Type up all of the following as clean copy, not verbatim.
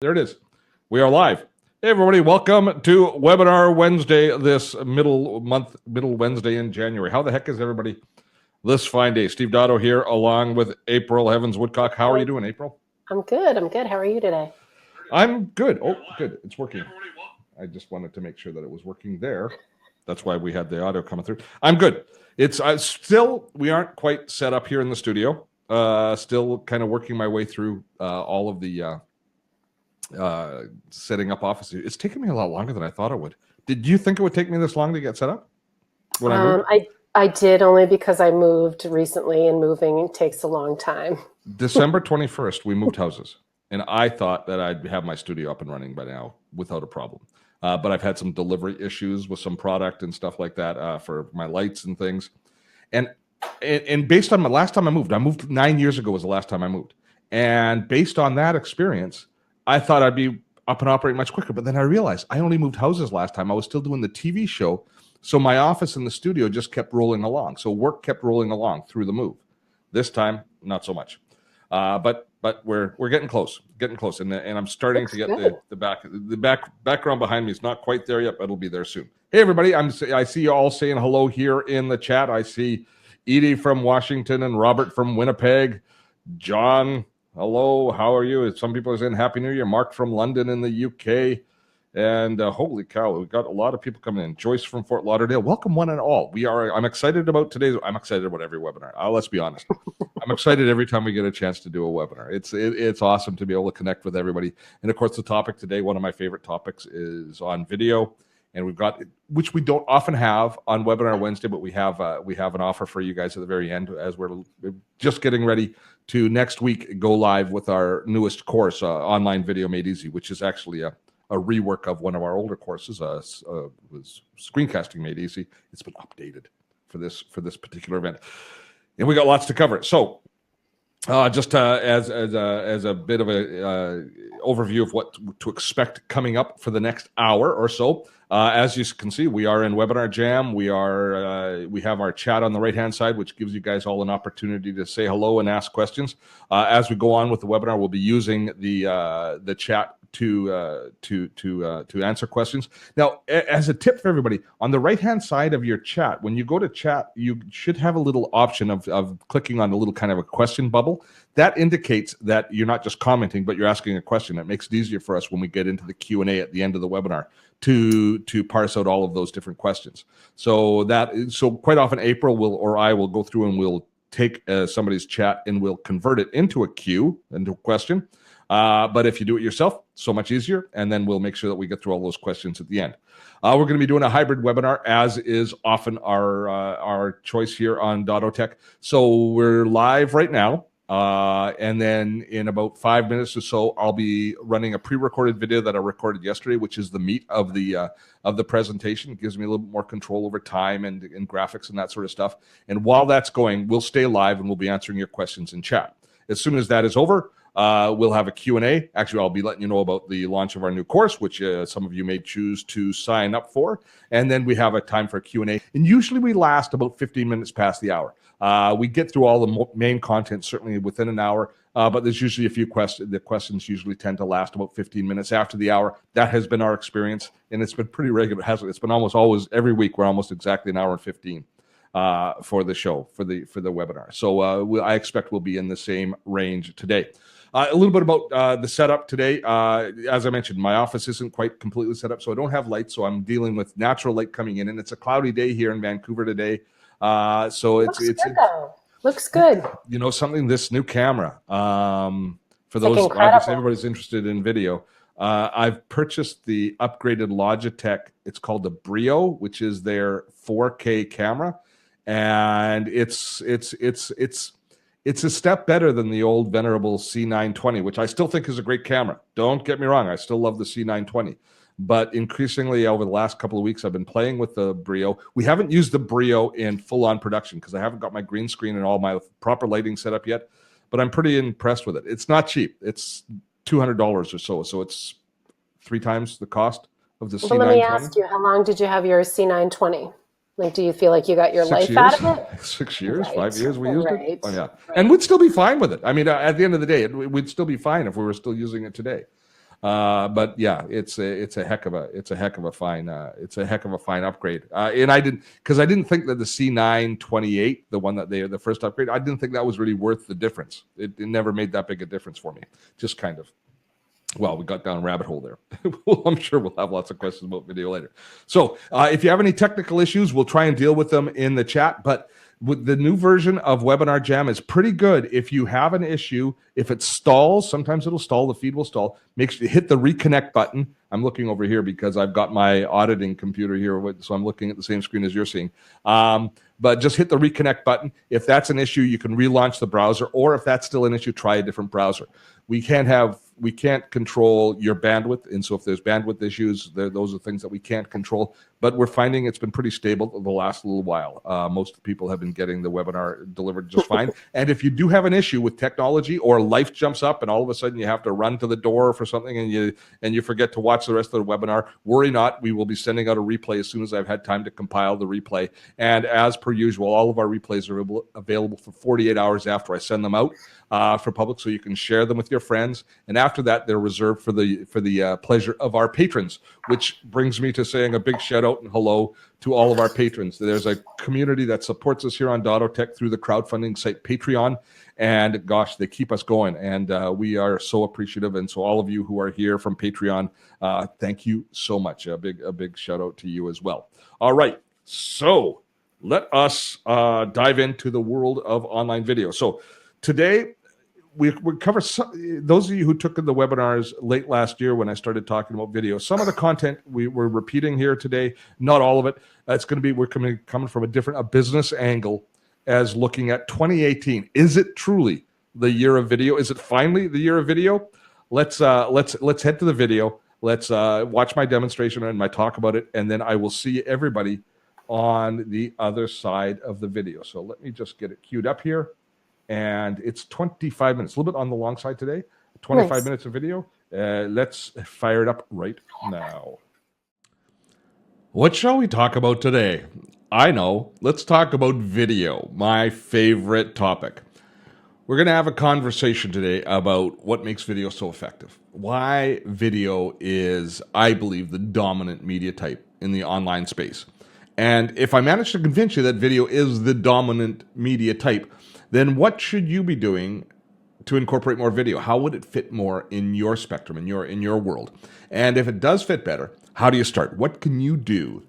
There it is. We are live. Hey, everybody. Welcome to Webinar Wednesday, this middle Wednesday in January. How the heck is everybody this fine day? Steve Dotto here, along with April Evans-Woodcock. How are you doing, April? I'm good. How are you today? I'm good. Oh, good. It's working. I just wanted to make sure that it was working there. That's why we had the audio coming through. I'm good. It's still, we aren't quite set up here in the studio. Still kind of working my way through all of the setting up office. It's taken me a lot longer than I thought it would. Did you think it would take me this long to get set up when I moved? I did, only because I moved recently, and moving takes a long time. December 21st, we moved houses, and I thought that I'd have my studio up and running by now without a problem. But I've had some delivery issues with some product and stuff like that for my lights and things. And based on my last time I moved 9 years ago was the last time I moved. And based on that experience, I thought I'd be up and operating much quicker. But then I realized I only moved houses last time. I was still doing the TV show. So my office and the studio just kept rolling along. So work kept rolling along through the move. This time, not so much. But we're getting close, and I'm starting to get the background behind me is not quite there yet, but it'll be there soon. Hey everybody, I see you all saying hello here in the chat. I see Edie from Washington and Robert from Winnipeg. John, hello, how are you? Some people are saying Happy New Year. Mark from London in the UK. And holy cow, we've got a lot of people coming in. Joyce from Fort Lauderdale. Welcome one and all. I'm excited about today's. I'm excited about every webinar. Let's be honest. I'm excited every time we get a chance to do a webinar. It's awesome to be able to connect with everybody. And of course, the topic today, one of my favorite topics, is on video. And we've got, which we don't often have on Webinar Wednesday, but we have an offer for you guys at the very end, as we're just getting ready to next week go live with our newest course, Online Video Made Easy, which is actually a rework of one of our older courses, was Screencasting Made Easy. It's been updated for this particular event, and we got lots to cover. So, just as a bit of a overview of what to expect coming up for the next hour or so. As you can see, we are in Webinar Jam. We have our chat on the right-hand side, which gives you guys all an opportunity to say hello and ask questions. As we go on with the webinar, we'll be using the chat to answer questions. Now, as a tip for everybody, on the right-hand side of your chat, when you go to chat, you should have a little option of clicking on a little kind of a question bubble. That indicates that you're not just commenting, but you're asking a question. It makes it easier for us when we get into the Q&A at the end of the webinar to parse out all of those different questions. So quite often April or I will go through and we'll take somebody's chat and we'll convert it into a question. But if you do it yourself, so much easier, and then we'll make sure that we get through all those questions at the end. We're going to be doing a hybrid webinar, as is often our choice here on Dotto Tech. So we're live right now, and then in about 5 minutes or so, I'll be running a pre-recorded video that I recorded yesterday, which is the meat of the presentation. It gives me a little bit more control over time and graphics and that sort of stuff. And while that's going, we'll stay live and we'll be answering your questions in chat. As soon as that is over, we'll have a Q&A. Actually, I'll be letting you know about the launch of our new course, which some of you may choose to sign up for. And then we have a time for a Q&A. And usually we last about 15 minutes past the hour. We get through all the main content certainly within an hour, but there's usually a few questions. The questions usually tend to last about 15 minutes after the hour. That has been our experience, and it's been pretty regular. It's been almost always every week. We're almost exactly an hour and 15 for the show, for the webinar. So I expect we'll be in the same range today. A little bit about the setup today. As I mentioned, my office isn't quite completely set up, so I don't have lights, so I'm dealing with natural light coming in, and it's a cloudy day here in Vancouver today. So Looks good. You know something, this new camera, for those, obviously everybody's interested in video. I've purchased the upgraded Logitech. It's called the Brio, which is their 4K camera, and it's a step better than the old venerable C920, which I still think is a great camera. Don't get me wrong, I still love the C920. But increasingly over the last couple of weeks, I've been playing with the Brio. We haven't used the Brio in full-on production because I haven't got my green screen and all my proper lighting set up yet. But I'm pretty impressed with it. It's not cheap. It's $200 or so. So it's 3 times the cost of the C920. Let me ask you, how long did you have your C920? Like, do you feel like you got your life out of it? 6 years, right. 5 years we used it. Oh, yeah. Right. And we'd still be fine with it. I mean, at the end of the day, we'd still be fine if we were still using it today. But yeah, it's a heck of a fine upgrade. And I didn't think that the C928, the one that the first upgrade, I didn't think that was really worth the difference. It never made that big a difference for me. Just kind of. Well, we got down a rabbit hole there. Well, I'm sure we'll have lots of questions about video later. So if you have any technical issues, we'll try and deal with them in the chat. But with the new version of Webinar Jam is pretty good. If you have an issue, if it stalls, sometimes it'll stall, the feed will stall, make sure you hit the reconnect button. I'm looking over here because I've got my auditing computer here, so I'm looking at the same screen as you're seeing. But just hit the reconnect button. If that's an issue, you can relaunch the browser, or if that's still an issue, try a different browser. We can't control your bandwidth, and so if there's bandwidth issues, those are things that we can't control. But we're finding it's been pretty stable the last little while. Most people have been getting the webinar delivered just fine. And if you do have an issue with technology, or life jumps up and all of a sudden you have to run to the door for something and you forget to watch the rest of the webinar, worry not. We will be sending out a replay as soon as I've had time to compile the replay. And as per usual, all of our replays are available for 48 hours after I send them out for public, so you can share them with your friends. And after that, they're reserved for the pleasure of our patrons, which brings me to saying a big shout out and hello to all of our patrons. There's a community that supports us here on Dottotech through the crowdfunding site Patreon, and gosh, they keep us going, and we are so appreciative. And so all of you who are here from Patreon, thank you so much. A big shout out to you as well. All right, so let us dive into the world of online video. So today, we cover those of you who took the webinars late last year when I started talking about video. Some of the content we're repeating here today, not all of it. It's going to be, we're coming from a business angle, as looking at 2018. Is it truly the year of video? Is it finally the year of video? Let's head to the video. Let's watch my demonstration and my talk about it, and then I will see everybody on the other side of the video. So let me just get it queued up here. And it's 25 minutes, a little bit on the long side today. 25 minutes of video. Let's fire it up right now. What shall we talk about today? I know. Let's talk about video, my favorite topic. We're going to have a conversation today about what makes video so effective. Why video is, I believe, the dominant media type in the online space. And if I manage to convince you that video is the dominant media type, then what should you be doing to incorporate more video? How would it fit more in your spectrum, in your world? And if it does fit better, how do you start? What can you do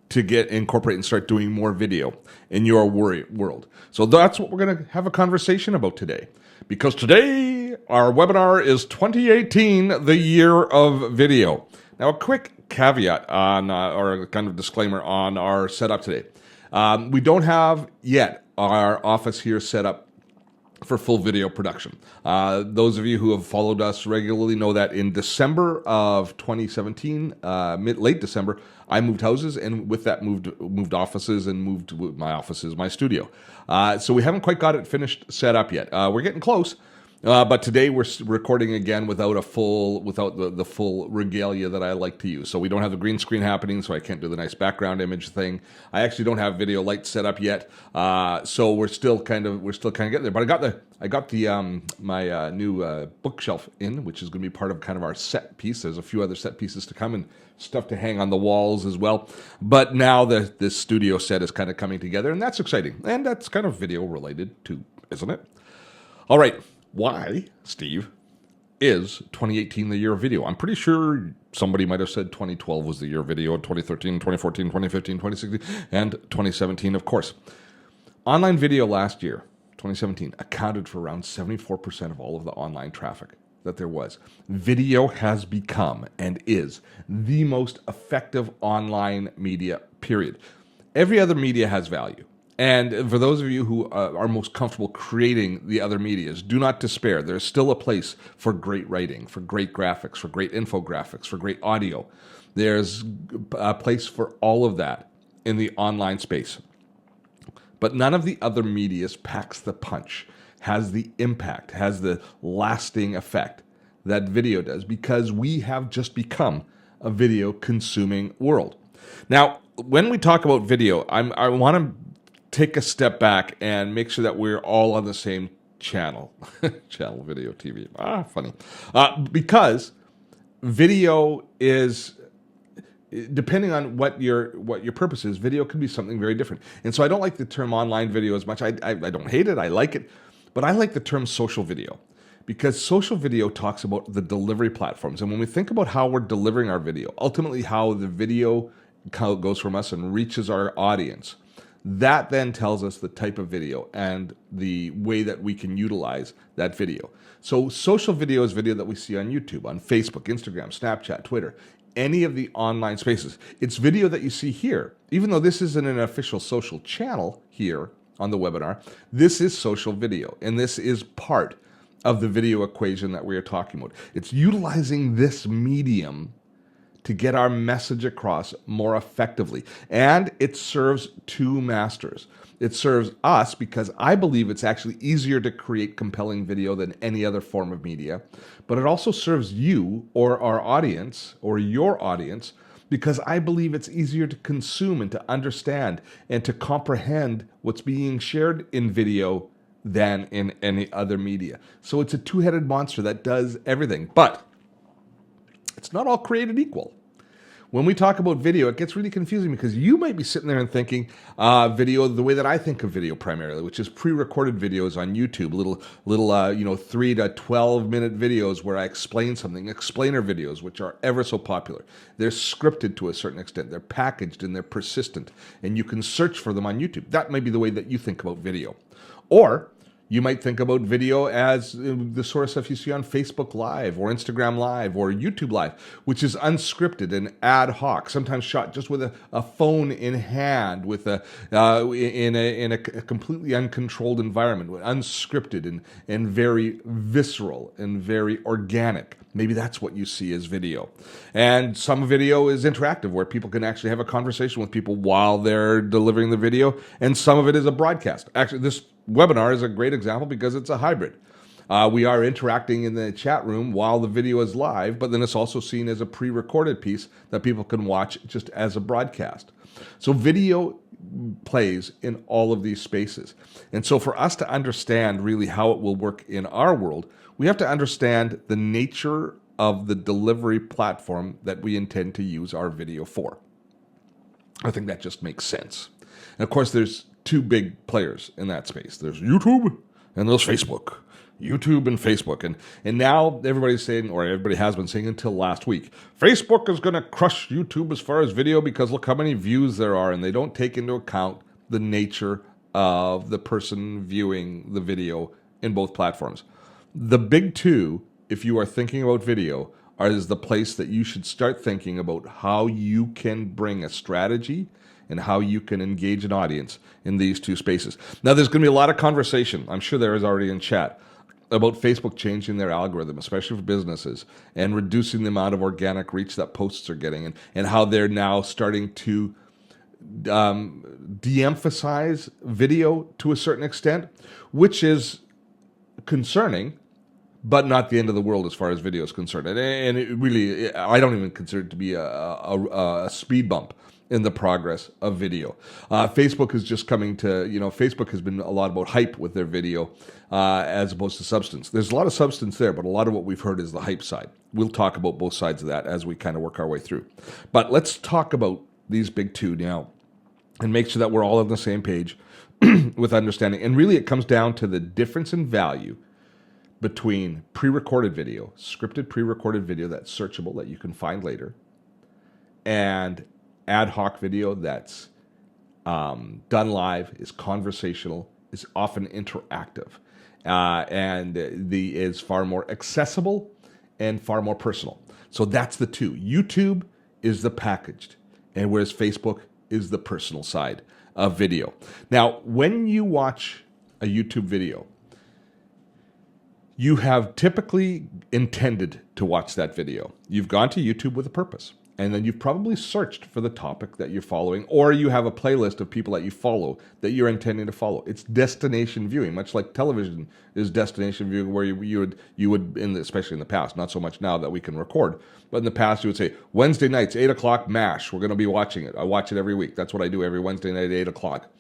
to incorporate and start doing more video in your world? So that's what we're going to have a conversation about today. Because today, our webinar is 2018, the year of video. Now, a quick caveat on, or a kind of disclaimer on our setup today. We don't have yet our office here set up for full video production. Those of you who have followed us regularly know that in December of 2017, late December, I moved houses, and with that moved offices, and moved my studio. So we haven't quite got it finished set up yet. We're getting close. But today we're recording again without the full regalia that I like to use. So we don't have the green screen happening, so I can't do the nice background image thing. I actually don't have video lights set up yet, so we're still kind of getting there. But I got my new bookshelf in, which is going to be part of kind of our set piece. There's a few other set pieces to come and stuff to hang on the walls as well. But now this studio set is kind of coming together, and that's exciting, and that's kind of video related too, isn't it? All right. Why, Steve, is 2018 the year of video? I'm pretty sure somebody might have said 2012 was the year of video, 2013, 2014, 2015, 2016, and 2017, of course. Online video last year, 2017, accounted for around 74% of all of the online traffic that there was. Video has become and is the most effective online media, period. Every other media has value. And for those of you who are most comfortable creating the other medias, do not despair. There's still a place for great writing, for great graphics, for great infographics, for great audio. There's a place for all of that in the online space. But none of the other medias packs the punch, has the impact, has the lasting effect that video does, because we have just become a video consuming world. Now, when we talk about video, I want to take a step back and make sure that we're all on the same channel. Channel, video, TV. Funny. Because video is, depending on what your purpose is, video can be something very different. And so I don't like the term online video as much. I don't hate it. I like it. But I like the term social video, because social video talks about the delivery platforms. And when we think about how we're delivering our video, ultimately how the video goes from us and reaches our audience, that then tells us the type of video and the way that we can utilize that video. So social video is video that we see on YouTube, on Facebook, Instagram, Snapchat, Twitter, any of the online spaces. It's video that you see here. Even though this isn't an official social channel here on the webinar, this is social video, and this is part of the video equation that we are talking about. It's utilizing this medium to get our message across more effectively. And it serves two masters. It serves us because I believe it's actually easier to create compelling video than any other form of media. But it also serves you or our audience or your audience because I believe it's easier to consume and to understand and to comprehend what's being shared in video than in any other media. So it's a two-headed monster that does everything. But it's not all created equal. When we talk about video, it gets really confusing because you might be sitting there and thinking video the way that I think of video primarily, which is pre-recorded videos on YouTube, little 3 to 12 minute videos where I explain something, explainer videos, which are ever so popular. They're scripted to a certain extent. They're packaged and they're persistent, and you can search for them on YouTube. That might be the way that you think about video. Or you might think about video as the sort of stuff you see on Facebook Live or Instagram Live or YouTube Live, which is unscripted and ad hoc, sometimes shot just with a phone in hand, with in a completely uncontrolled environment, unscripted and very visceral and very organic. Maybe that's what you see as video. And some video is interactive, where people can actually have a conversation with people while they're delivering the video, and some of it is a broadcast. Actually, this webinar is a great example because it's a hybrid. We are interacting in the chat room while the video is live, but then it's also seen as a pre-recorded piece that people can watch just as a broadcast. So video plays in all of these spaces. And so for us to understand really how it will work in our world, we have to understand the nature of the delivery platform that we intend to use our video for. I think that just makes sense. And of course, there's two big players in that space. There's YouTube and there's Facebook. YouTube and Facebook. And now everybody's saying, or everybody has been saying until last week, Facebook is going to crush YouTube as far as video because look how many views there are, and they don't take into account the nature of the person viewing the video in both platforms. The big two, if you are thinking about video, is the place that you should start thinking about how you can bring a strategy and how you can engage an audience in these two spaces. Now, there's going to be a lot of conversation, I'm sure there is already in chat, about Facebook changing their algorithm, especially for businesses, and reducing the amount of organic reach that posts are getting, and how they're now starting to de-emphasize video to a certain extent, which is concerning, but not the end of the world as far as video is concerned. And it really, I don't even consider it to be a speed bump in the progress of video. Facebook is just coming to, Facebook has been a lot about hype with their video as opposed to substance. There's a lot of substance there, but a lot of what we've heard is the hype side. We'll talk about both sides of that as we kind of work our way through. But let's talk about these big two now and make sure that we're all on the same page with understanding. And really it comes down to the difference in value between pre-recorded video, scripted pre-recorded video that's searchable, that you can find later, and ad hoc video that's done live, is conversational, is often interactive, and is far more accessible and far more personal. So that's the two. YouTube is the packaged, and whereas Facebook is the personal side of video. Now, when you watch a YouTube video, you have typically intended to watch that video. You've gone to YouTube with a purpose, and then you've probably searched for the topic that you're following, or you have a playlist of people that you follow that you're intending to follow. It's destination viewing, much like television is destination viewing, where you would especially in the past, not so much now that we can record, but in the past you would say, Wednesday nights, 8 o'clock, MASH, we're going to be watching it. I watch it every week. That's what I do every Wednesday night at 8 o'clock.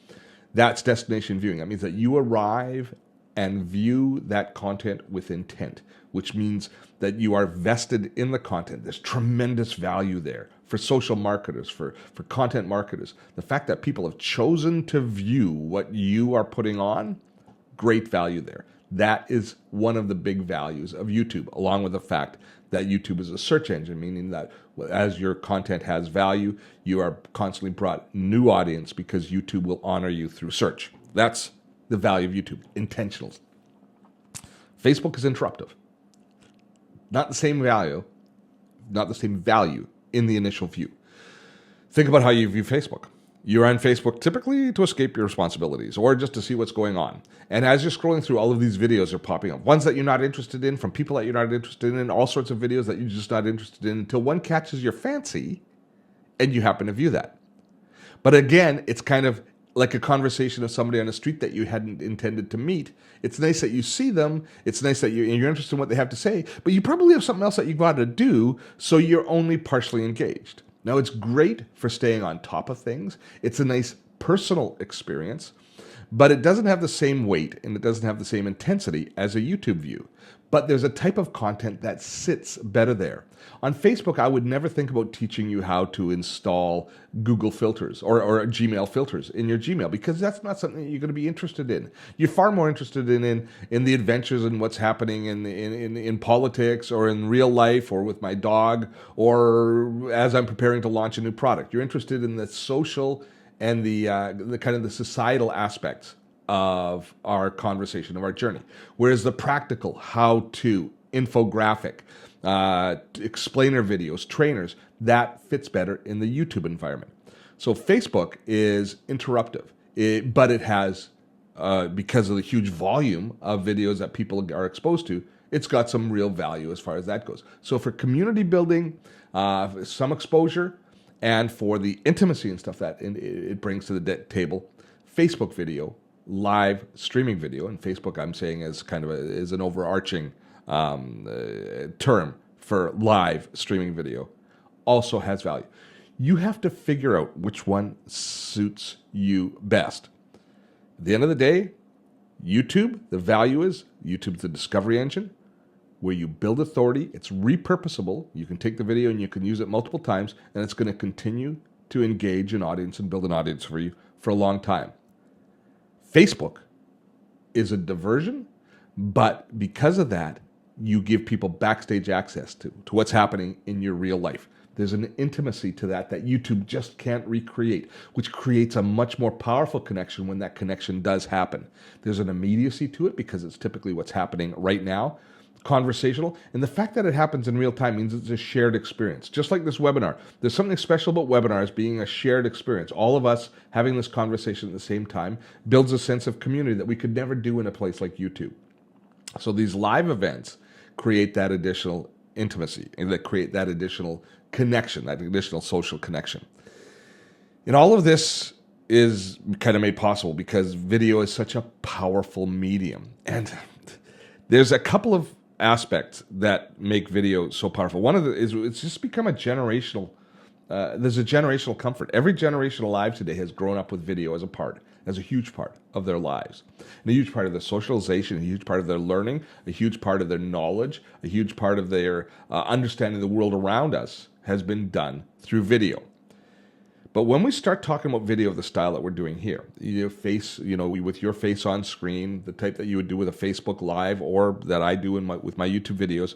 That's destination viewing. That means that you arrive and view that content with intent, which means that you are vested in the content. There's tremendous value there for social marketers, for content marketers. The fact that people have chosen to view what you are putting on, great value there. That is one of the big values of YouTube, along with the fact that YouTube is a search engine, meaning that as your content has value, you are constantly brought new audience because YouTube will honor you through search. That's the value of YouTube, intentional. Facebook is interruptive. Not the same value in the initial view. Think about how you view Facebook. You're on Facebook typically to escape your responsibilities or just to see what's going on. And as you're scrolling through, all of these videos are popping up. Ones that you're not interested in, from people that you're not interested in, all sorts of videos that you're just not interested in until one catches your fancy and you happen to view that. But again, it's kind of like a conversation of somebody on the street that you hadn't intended to meet. It's nice that you see them. It's nice that you're interested in what they have to say, but you probably have something else that you've got to do, so you're only partially engaged. Now, it's great for staying on top of things. It's a nice personal experience, but it doesn't have the same weight and it doesn't have the same intensity as a YouTube view. But there's a type of content that sits better there. On Facebook, I would never think about teaching you how to install Google filters or Gmail filters in your Gmail, because that's not something that you're going to be interested in. You're far more interested in the adventures and what's happening in politics or in real life or with my dog or as I'm preparing to launch a new product. You're interested in the social and the kind of the societal aspects of our conversation, of our journey. Whereas the practical, how-to, infographic, explainer videos, trainers, that fits better in the YouTube environment. So Facebook is interruptive, but it has, because of the huge volume of videos that people are exposed to, it's got some real value as far as that goes. So for community building, some exposure, and for the intimacy and stuff that it brings to the table, Facebook video, live streaming video, and Facebook I'm saying is kind of is an overarching term for live streaming video, also has value. You have to figure out which one suits you best. At the end of the day, YouTube, the value is YouTube's the discovery engine where you build authority. It's repurposable. You can take the video and you can use it multiple times, and it's going to continue to engage an audience and build an audience for you for a long time. Facebook is a diversion, but because of that, you give people backstage access to what's happening in your real life. There's an intimacy to that YouTube just can't recreate, which creates a much more powerful connection when that connection does happen. There's an immediacy to it because it's typically what's happening right now, conversational, and the fact that it happens in real time means it's a shared experience. Just like this webinar, there's something special about webinars being a shared experience. All of us having this conversation at the same time builds a sense of community that we could never do in a place like YouTube. So these live events create that additional intimacy and that create that additional connection, that additional social connection. And all of this is kind of made possible because video is such a powerful medium. And there's a couple of aspects that make video so powerful. One of the is it's just become a generational, there's a generational comfort. Every generation alive today has grown up with video as a huge part of their lives. And a huge part of their socialization, a huge part of their learning, a huge part of their knowledge, a huge part of their understanding the world around us has been done through video. But when we start talking about video of the style that we're doing here, with your face on screen, the type that you would do with a Facebook Live or that I do with my YouTube videos,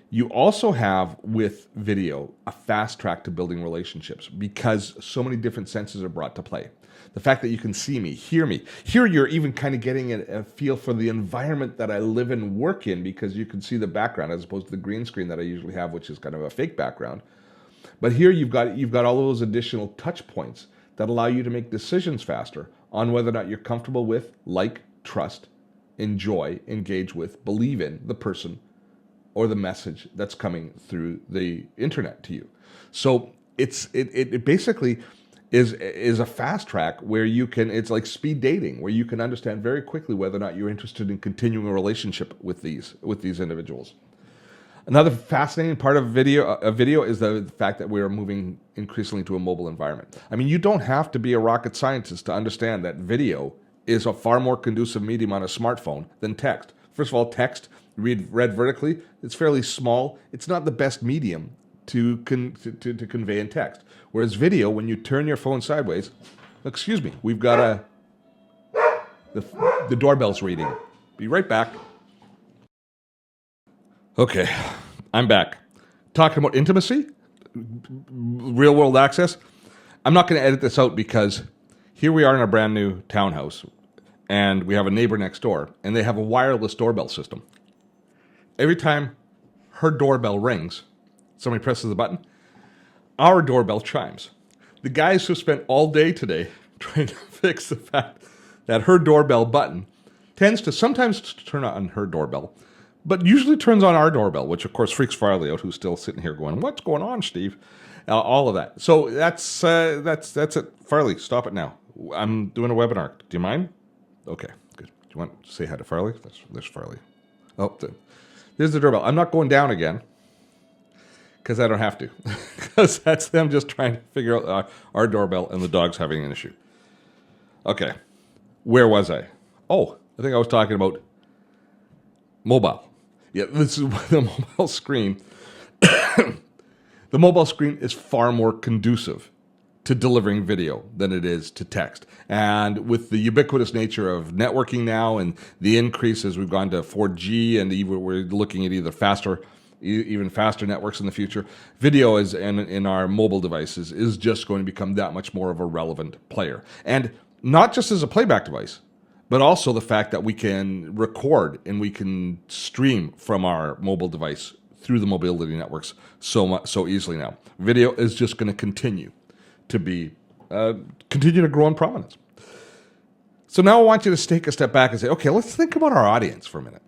you also have with video a fast track to building relationships because so many different senses are brought to play. The fact that you can see me, hear me. Here you're even kind of getting a feel for the environment that I live and work in because you can see the background as opposed to the green screen that I usually have, which is kind of a fake background. But here you've got all of those additional touch points that allow you to make decisions faster on whether or not you're comfortable with, like, trust, enjoy, engage with, believe in the person or the message that's coming through the internet to you. So it basically is a fast track where you can, it's like speed dating, where you can understand very quickly whether or not you're interested in continuing a relationship with these individuals. Another fascinating part of video is the fact that we are moving increasingly to a mobile environment. I mean, you don't have to be a rocket scientist to understand that video is a far more conducive medium on a smartphone than text. First of all, text read vertically, it's fairly small. It's not the best medium to convey in text. Whereas video, when you turn your phone sideways, excuse me, we've got the doorbell's reading. Be right back. Okay, I'm back. Talking about intimacy, real world access. I'm not going to edit this out because here we are in a brand new townhouse and we have a neighbor next door and they have a wireless doorbell system. Every time her doorbell rings, somebody presses the button, our doorbell chimes. The guys who spent all day today trying to fix the fact that her doorbell button tends to sometimes turn on her doorbell, but usually turns on our doorbell, which of course freaks Farley out, who's still sitting here going, "What's going on, Steve?" All of that. So that's it. Farley, stop it now. I'm doing a webinar. Do you mind? Okay, good. Do you want to say hi to Farley? There's Farley. Oh, there's the doorbell. I'm not going down again because I don't have to. Because that's them just trying to figure out our doorbell and the dog's having an issue. Okay, where was I? Oh, I think I was talking about mobile. Yeah, this is the mobile screen. The mobile screen is far more conducive to delivering video than it is to text. And with the ubiquitous nature of networking now and the increase as we've gone to 4G and even we're looking at even faster networks in the future, video is in our mobile devices is just going to become that much more of a relevant player. And not just as a playback device, but also the fact that we can record and we can stream from our mobile device through the mobility networks so easily now. Video is just going to continue to grow in prominence. So now I want you to take a step back and say, okay, let's think about our audience for a minute.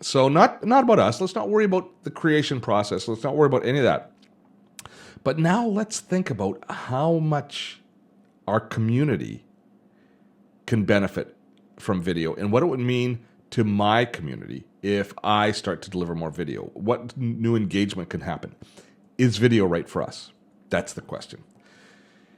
So not about us. Let's not worry about the creation process. Let's not worry about any of that. But now let's think about how much our community can benefit from video and what it would mean to my community if I start to deliver more video. What new engagement can happen? Is video right for us? That's the question.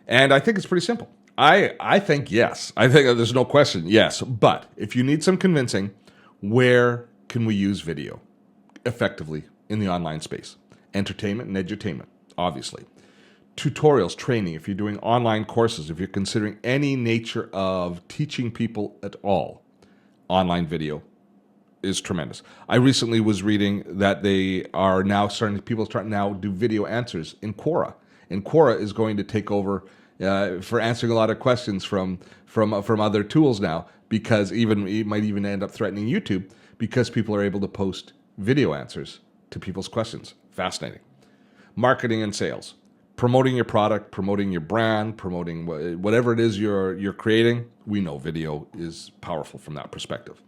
And I think it's pretty simple. I think yes. I think there's no question, yes. But if you need some convincing, where can we use video effectively in the online space? Entertainment and edutainment, obviously. Tutorials, training, if you're doing online courses, if you're considering any nature of teaching people at all, online video is tremendous. I recently was reading that people starting now do video answers in Quora. And Quora is going to take over for answering a lot of questions from other tools now, because it might even end up threatening YouTube because people are able to post video answers to people's questions. Fascinating. Marketing and sales. Promoting your product, promoting your brand, promoting whatever it is you're creating. We know video is powerful from that perspective.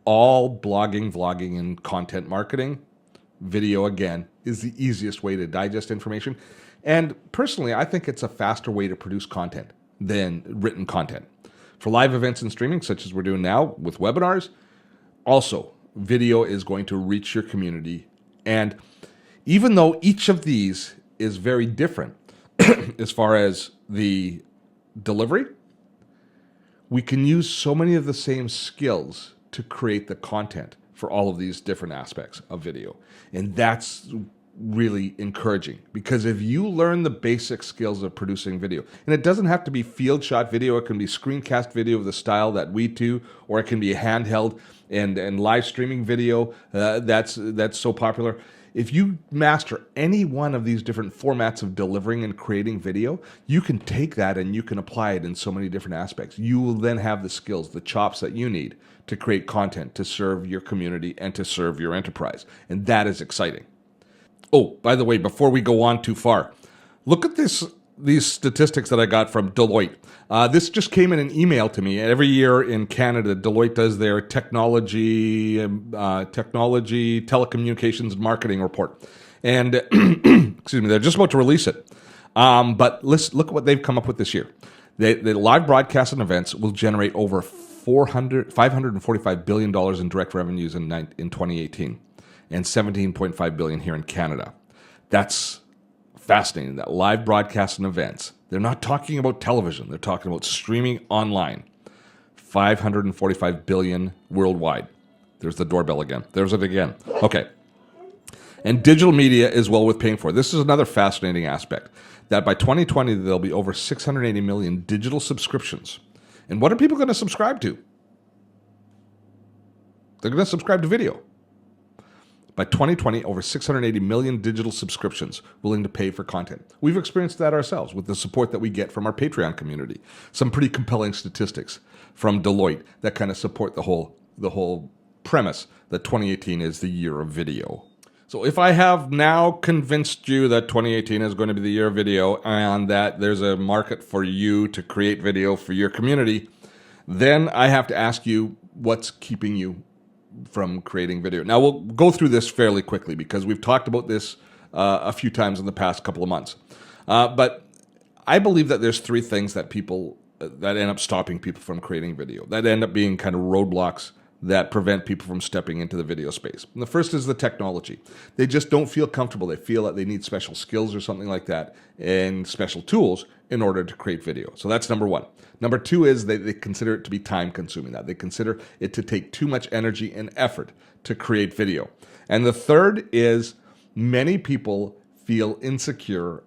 All blogging, vlogging, and content marketing, video, again, is the easiest way to digest information. And personally, I think it's a faster way to produce content than written content. For live events and streaming, such as we're doing now with webinars, also, video is going to reach your community. And even though each of these is very different as far as the delivery, we can use so many of the same skills to create the content for all of these different aspects of video. And that's really encouraging, because if you learn the basic skills of producing video, and it doesn't have to be field shot video, it can be screencast video of the style that we do, or it can be handheld and live streaming video that's so popular. If you master any one of these different formats of delivering and creating video, you can take that and you can apply it in so many different aspects. You will then have the skills, the chops that you need to create content, to serve your community and to serve your enterprise. And that is exciting. Oh, by the way, before we go on too far, look at these statistics that I got from Deloitte. This just came in an email to me. Every year in Canada, Deloitte does their technology, telecommunications, and marketing report. And excuse me, they're just about to release it. But look at what they've come up with this year. The live broadcasts and events will generate over $545 billion in direct revenues in 2018, and $17.5 billion here in Canada. That's fascinating. That live broadcasts and events, they're not talking about television, they're talking about streaming online. $545 billion worldwide. There's the doorbell again. There's it again. Okay. And digital media is well worth paying for. This is another fascinating aspect, that by 2020, there'll be over 680 million digital subscriptions. And what are people going to subscribe to? They're going to subscribe to video. By 2020, over 680 million digital subscriptions willing to pay for content. We've experienced that ourselves with the support that we get from our Patreon community. Some pretty compelling statistics from Deloitte that kind of support the whole premise that 2018 is the year of video. So if I have now convinced you that 2018 is going to be the year of video and that there's a market for you to create video for your community, then I have to ask you, what's keeping you from creating video? Now, we'll go through this fairly quickly because we've talked about this a few times in the past couple of months. But I believe that there's three things that end up stopping people from creating video, that end up being kind of roadblocks that prevent people from stepping into the video space. And the first is the technology. They just don't feel comfortable. They feel that they need special skills or something like that and special tools in order to create video. So that's number one. Number two is they consider it to be time consuming. That they consider it to take too much energy and effort to create video. And the third is many people feel insecure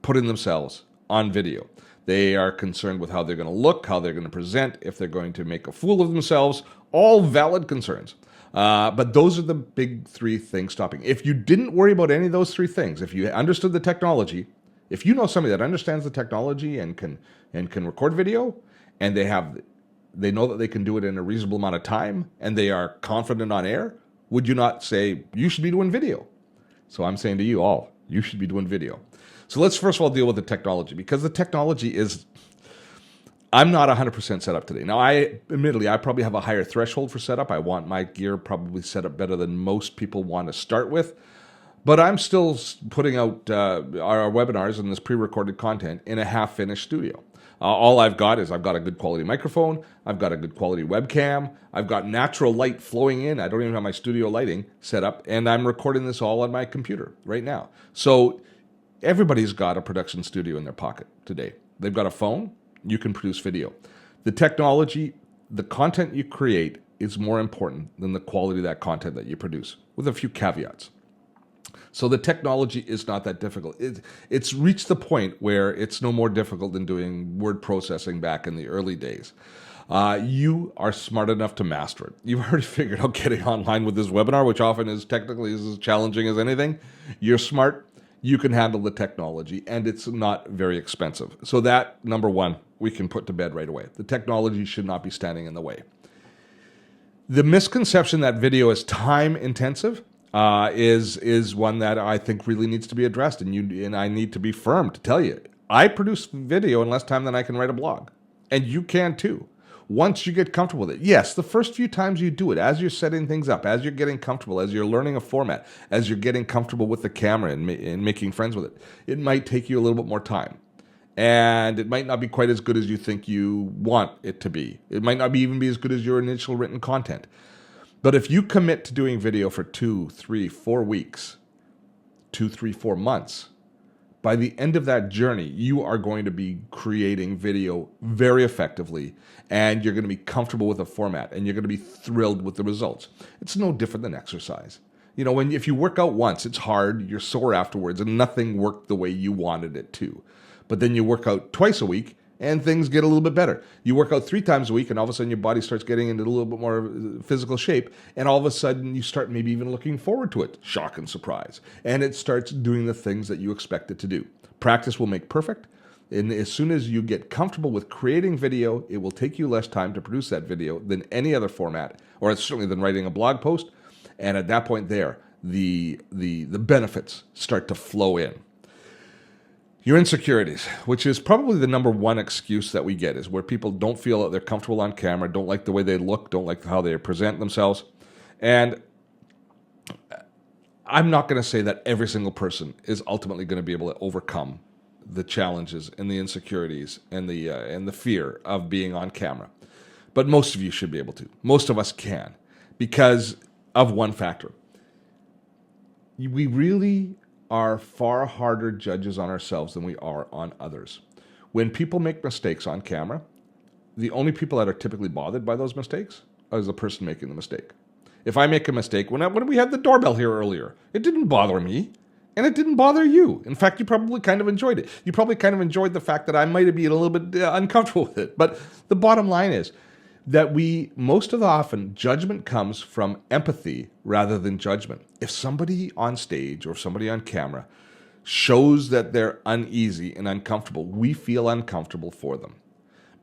putting themselves on video. They are concerned with how they're going to look, how they're going to present, if they're going to make a fool of themselves. All valid concerns. But those are the big three things stopping. If you didn't worry about any of those three things, if you understood the technology, if you know somebody that understands the technology and can record video, and they know that they can do it in a reasonable amount of time, and they are confident on air, would you not say, you should be doing video? So I'm saying to you all, you should be doing video. So let's first of all deal with the technology, because the technology is, I'm not 100% set up today. Now, admittedly, I probably have a higher threshold for setup. I want my gear probably set up better than most people want to start with. But I'm still putting out our webinars and this pre-recorded content in a half-finished studio. All I've got is I've got a good quality microphone. I've got a good quality webcam. I've got natural light flowing in. I don't even have my studio lighting set up. And I'm recording this all on my computer right now. So everybody's got a production studio in their pocket today. They've got a phone. You can produce video. The technology, the content you create is more important than the quality of that content that you produce, with a few caveats. So the technology is not that difficult. It's reached the point where it's no more difficult than doing word processing back in the early days. You are smart enough to master it. You've already figured out getting online with this webinar, which often is technically as challenging as anything. You're smart. You can handle the technology, and it's not very expensive. So that, number one, we can put to bed right away. The technology should not be standing in the way. The misconception that video is time intensive is one that I think really needs to be addressed, and I need to be firm to tell you. I produce video in less time than I can write a blog, and you can too. Once you get comfortable with it, yes, the first few times you do it, as you're setting things up, as you're getting comfortable, as you're learning a format, as you're getting comfortable with the camera and making friends with it, it might take you a little bit more time. And it might not be quite as good as you think you want it to be. It might not even be as good as your initial written content. But if you commit to doing video for 2, 3, 4 weeks, 2, 3, 4 months, by the end of that journey, you are going to be creating video very effectively, and you're going to be comfortable with the format, and you're going to be thrilled with the results. It's no different than exercise. You know, if you work out once, it's hard, you're sore afterwards, and nothing worked the way you wanted it to. But then you work out twice a week, and things get a little bit better. You work out 3 times a week, and all of a sudden your body starts getting into a little bit more physical shape, and all of a sudden you start maybe even looking forward to it. Shock and surprise. And it starts doing the things that you expect it to do. Practice will make perfect, and as soon as you get comfortable with creating video, it will take you less time to produce that video than any other format, or certainly than writing a blog post. And at that point there, the benefits start to flow in. Your insecurities, which is probably the number one excuse that we get, is where people don't feel that they're comfortable on camera, don't like the way they look, don't like how they present themselves. And I'm not going to say that every single person is ultimately going to be able to overcome the challenges and the insecurities and the fear of being on camera. But most of you should be able to. Most of us can, because of one factor. We really are far harder judges on ourselves than we are on others. When people make mistakes on camera, the only people that are typically bothered by those mistakes is the person making the mistake. If I make a mistake, when we had the doorbell here earlier, it didn't bother me. And it didn't bother you. In fact, you probably kind of enjoyed it. You probably kind of enjoyed the fact that I might have been a little bit uncomfortable with it. But the bottom line is that most of the often, judgment comes from empathy rather than judgment. If somebody on stage or somebody on camera shows that they're uneasy and uncomfortable, we feel uncomfortable for them.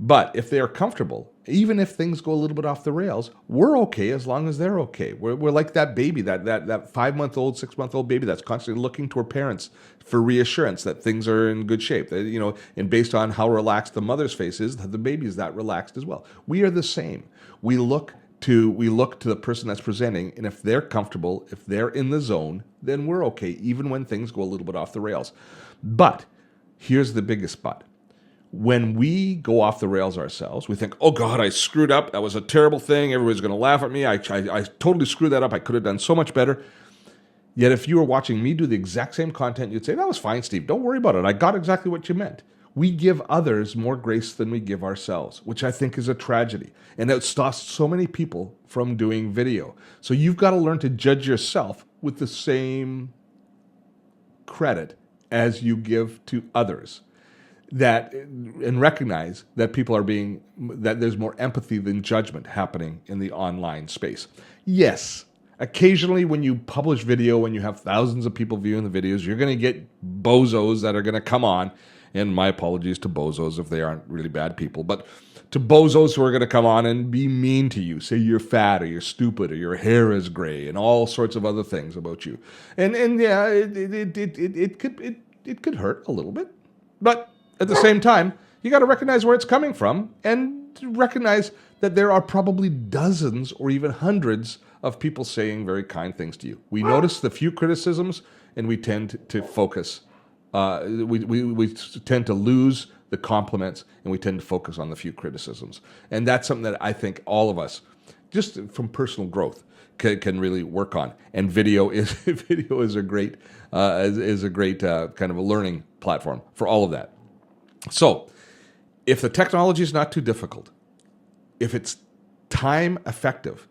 But if they are comfortable, even if things go a little bit off the rails, we're okay as long as they're okay. We're like that baby, that 5-month-old, 6-month-old baby that's constantly looking to her parents for reassurance that things are in good shape. And based on how relaxed the mother's face is, the baby is that relaxed as well. We are the same. We look to the person that's presenting, and if they're comfortable, if they're in the zone, then we're okay, even when things go a little bit off the rails. But here's the biggest but. When we go off the rails ourselves, we think, oh God, I screwed up. That was a terrible thing. Everybody's going to laugh at me. I totally screwed that up. I could have done so much better. Yet if you were watching me do the exact same content, you'd say, that was fine, Steve. Don't worry about it. I got exactly what you meant. We give others more grace than we give ourselves, which I think is a tragedy. And it stops so many people from doing video. So you've got to learn to judge yourself with the same credit as you give to others. And recognize that that there's more empathy than judgment happening in the online space. Yes, occasionally when you publish video, when you have thousands of people viewing the videos, you're going to get bozos that are going to come on. And my apologies to bozos if they aren't really bad people, but to bozos who are going to come on and be mean to you, say you're fat or you're stupid or your hair is gray and all sorts of other things about you. And yeah, it could hurt a little bit, but at the same time, you got to recognize where it's coming from and recognize that there are probably dozens or even hundreds of people saying very kind things to you. We notice the few criticisms and we tend to focus. We tend to lose the compliments and we tend to focus on the few criticisms. And that's something that I think all of us, just from personal growth, can really work on. And video is a great kind of a learning platform for all of that. So, if the technology is not too difficult, if it's time effective,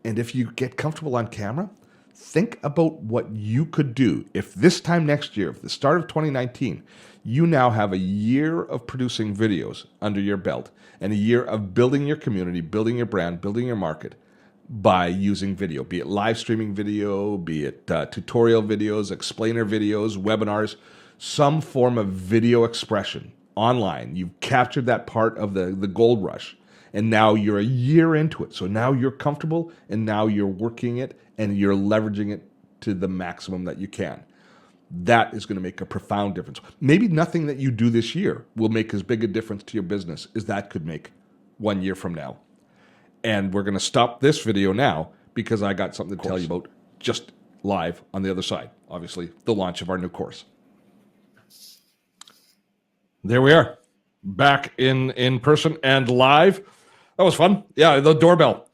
and if you get comfortable on camera, think about what you could do if this time next year, if the start of 2019, you now have a year of producing videos under your belt and a year of building your community, building your brand, building your market by using video, be it live streaming video, be it tutorial videos, explainer videos, webinars, some form of video expression online. You've captured that part of the gold rush, and now you're a year into it. So now you're comfortable, and now you're working it, and you're leveraging it to the maximum that you can. That is going to make a profound difference. Maybe nothing that you do this year will make as big a difference to your business as that could make 1 year from now. And we're going to stop this video now because I got something to tell you about just live on the other side. Obviously, the launch of our new course. There we are, back in person and live. That was fun. Yeah, the doorbell.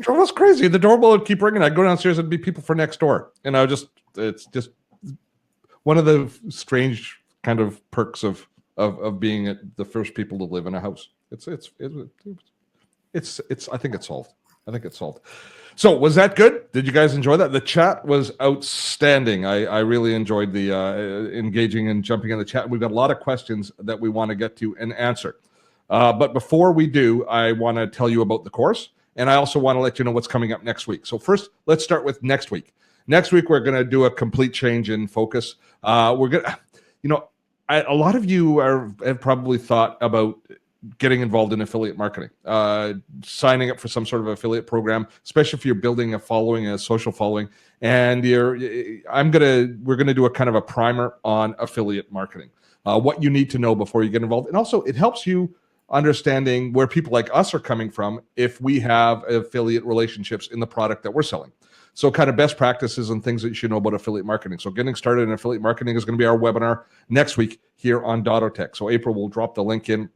Drove us crazy. The doorbell would keep ringing. I'd go downstairs and be people for next door. And it's just one of the strange kind of perks of being the first people to live in a house. I think it's solved. So was that good? Did you guys enjoy that? The chat was outstanding. I really enjoyed the engaging and jumping in the chat. We've got a lot of questions that we want to get to and answer. But before we do, I want to tell you about the course. And I also want to let you know what's coming up next week. So first, let's start with next week. Next week, we're going to do a complete change in focus. We're going to, a lot of you have probably thought about getting involved in affiliate marketing, signing up for some sort of affiliate program, especially if you're building a following, a social following. And we're going to do a kind of a primer on affiliate marketing, what you need to know before you get involved. And also it helps you understanding where people like us are coming from if we have affiliate relationships in the product that we're selling. So kind of best practices and things that you should know about affiliate marketing. So getting started in affiliate marketing is going to be our webinar next week here on Dottotech. So April will drop the link in.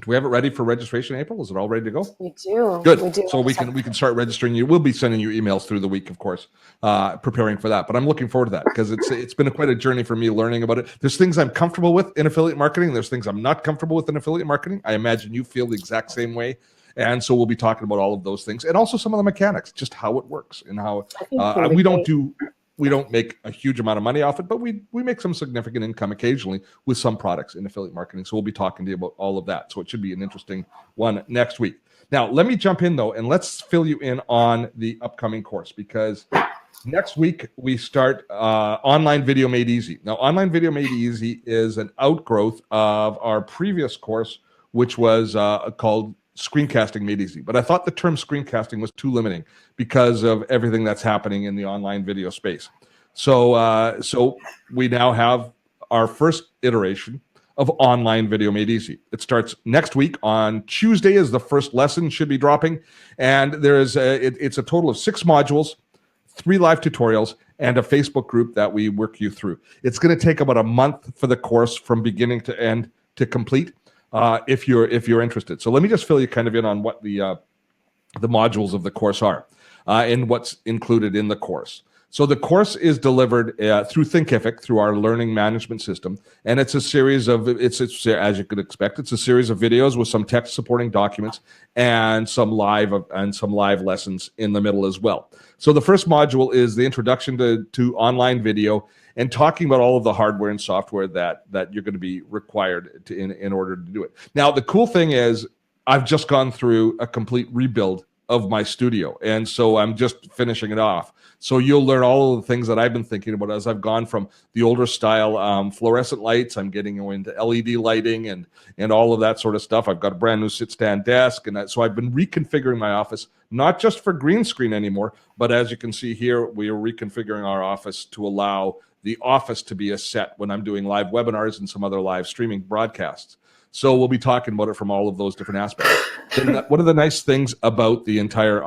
Do we have it ready for registration, April? Is it all ready to go? We do. Good. We do. So we can start registering you. We'll be sending you emails through the week, of course, preparing for that. But I'm looking forward to that because it's been quite a journey for me learning about it. There's things I'm comfortable with in affiliate marketing. There's things I'm not comfortable with in affiliate marketing. I imagine you feel the exact same way. And so we'll be talking about all of those things, and also some of the mechanics, just how it works, and how I think it's gonna be great. we don't make a huge amount of money off it, but we make some significant income occasionally with some products in affiliate marketing. So we'll be talking to you about all of that. So it should be an interesting one next week. Now, let me jump in though, and let's fill you in on the upcoming course, because next week we start Online Video Made Easy. Now, Online Video Made Easy is an outgrowth of our previous course, which was called Screencasting Made Easy. But I thought the term screencasting was too limiting because of everything that's happening in the online video space. So we now have our first iteration of Online Video Made Easy. It starts next week on Tuesday. Is the first lesson should be dropping, and there is it's a total of 6 modules, 3 live tutorials, and a Facebook group that we work you through. It's going to take about a month for the course from beginning to end to complete. If you're interested. So let me just fill you kind of in on what the modules of the course are and what's included in the course. So the course is delivered through Thinkific, through our learning management system, and it's a series of it's as you could expect, it's a series of videos with some text supporting documents and some live lessons in the middle as well. So the first module is the introduction to online video, and talking about all of the hardware and software that you're going to be required to in order to do it. Now, the cool thing is I've just gone through a complete rebuild of my studio, and so I'm just finishing it off. So you'll learn all of the things that I've been thinking about as I've gone from the older style fluorescent lights. I'm getting into LED lighting and all of that sort of stuff. I've got a brand new sit-stand desk, and so I've been reconfiguring my office, not just for green screen anymore, but as you can see here, we are reconfiguring our office to allow the office to be a set when I'm doing live webinars and some other live streaming broadcasts. So we'll be talking about it from all of those different aspects. And one of the nice things about the entire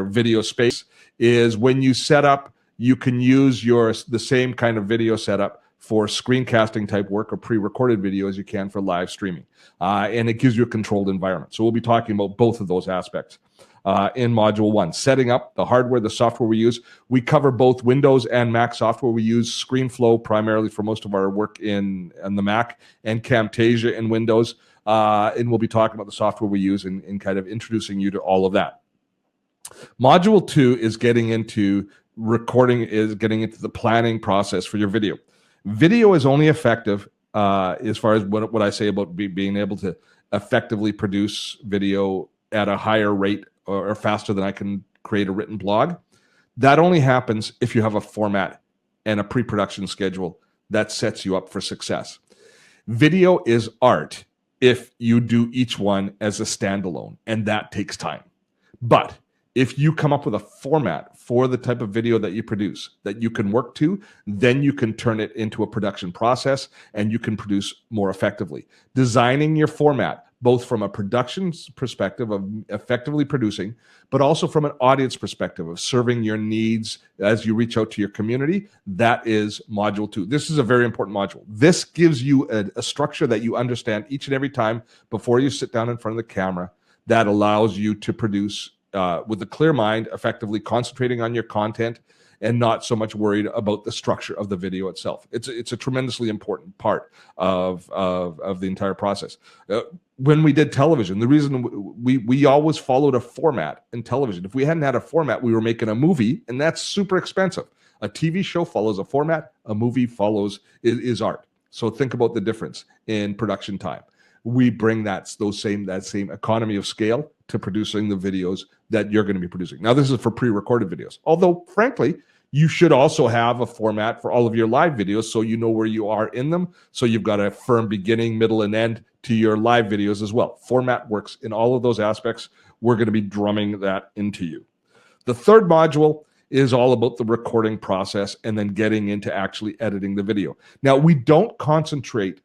video space is when you set up, you can use the same kind of video setup for screencasting type work or pre-recorded video as you can for live streaming. And it gives you a controlled environment. So we'll be talking about both of those aspects. In Module 1, setting up the hardware, the software we use. We cover both Windows and Mac software. We use ScreenFlow primarily for most of our work in the Mac, and Camtasia in Windows. And we'll be talking about the software we use and kind of introducing you to all of that. Module 2 is getting into recording, is getting into the planning process for your video. Video is only effective as far as what I say about being able to effectively produce video at a higher rate or faster than I can create a written blog. That only happens if you have a format and a pre-production schedule that sets you up for success. Video is art if you do each one as a standalone, and that takes time. But if you come up with a format for the type of video that you produce that you can work to, then you can turn it into a production process and you can produce more effectively. Designing your format, both from a production perspective of effectively producing, but also from an audience perspective of serving your needs as you reach out to your community, that is Module 2. This is a very important module. This gives you a structure that you understand each and every time before you sit down in front of the camera that allows you to produce with a clear mind, effectively concentrating on your content and not so much worried about the structure of the video itself. It's a tremendously important part of the entire process. When we did television, the reason we always followed a format in television. If we hadn't had a format, we were making a movie, and that's super expensive. A TV show follows a format. A movie follows is art. So think about the difference in production time. We bring that same economy of scale to producing the videos that you're going to be producing. Now, this is for pre-recorded videos. Although, frankly, you should also have a format for all of your live videos so you know where you are in them. So you've got a firm beginning, middle, and end to your live videos as well. Format works in all of those aspects. We're going to be drumming that into you. The third module is all about the recording process and then getting into actually editing the video. Now, we don't concentrate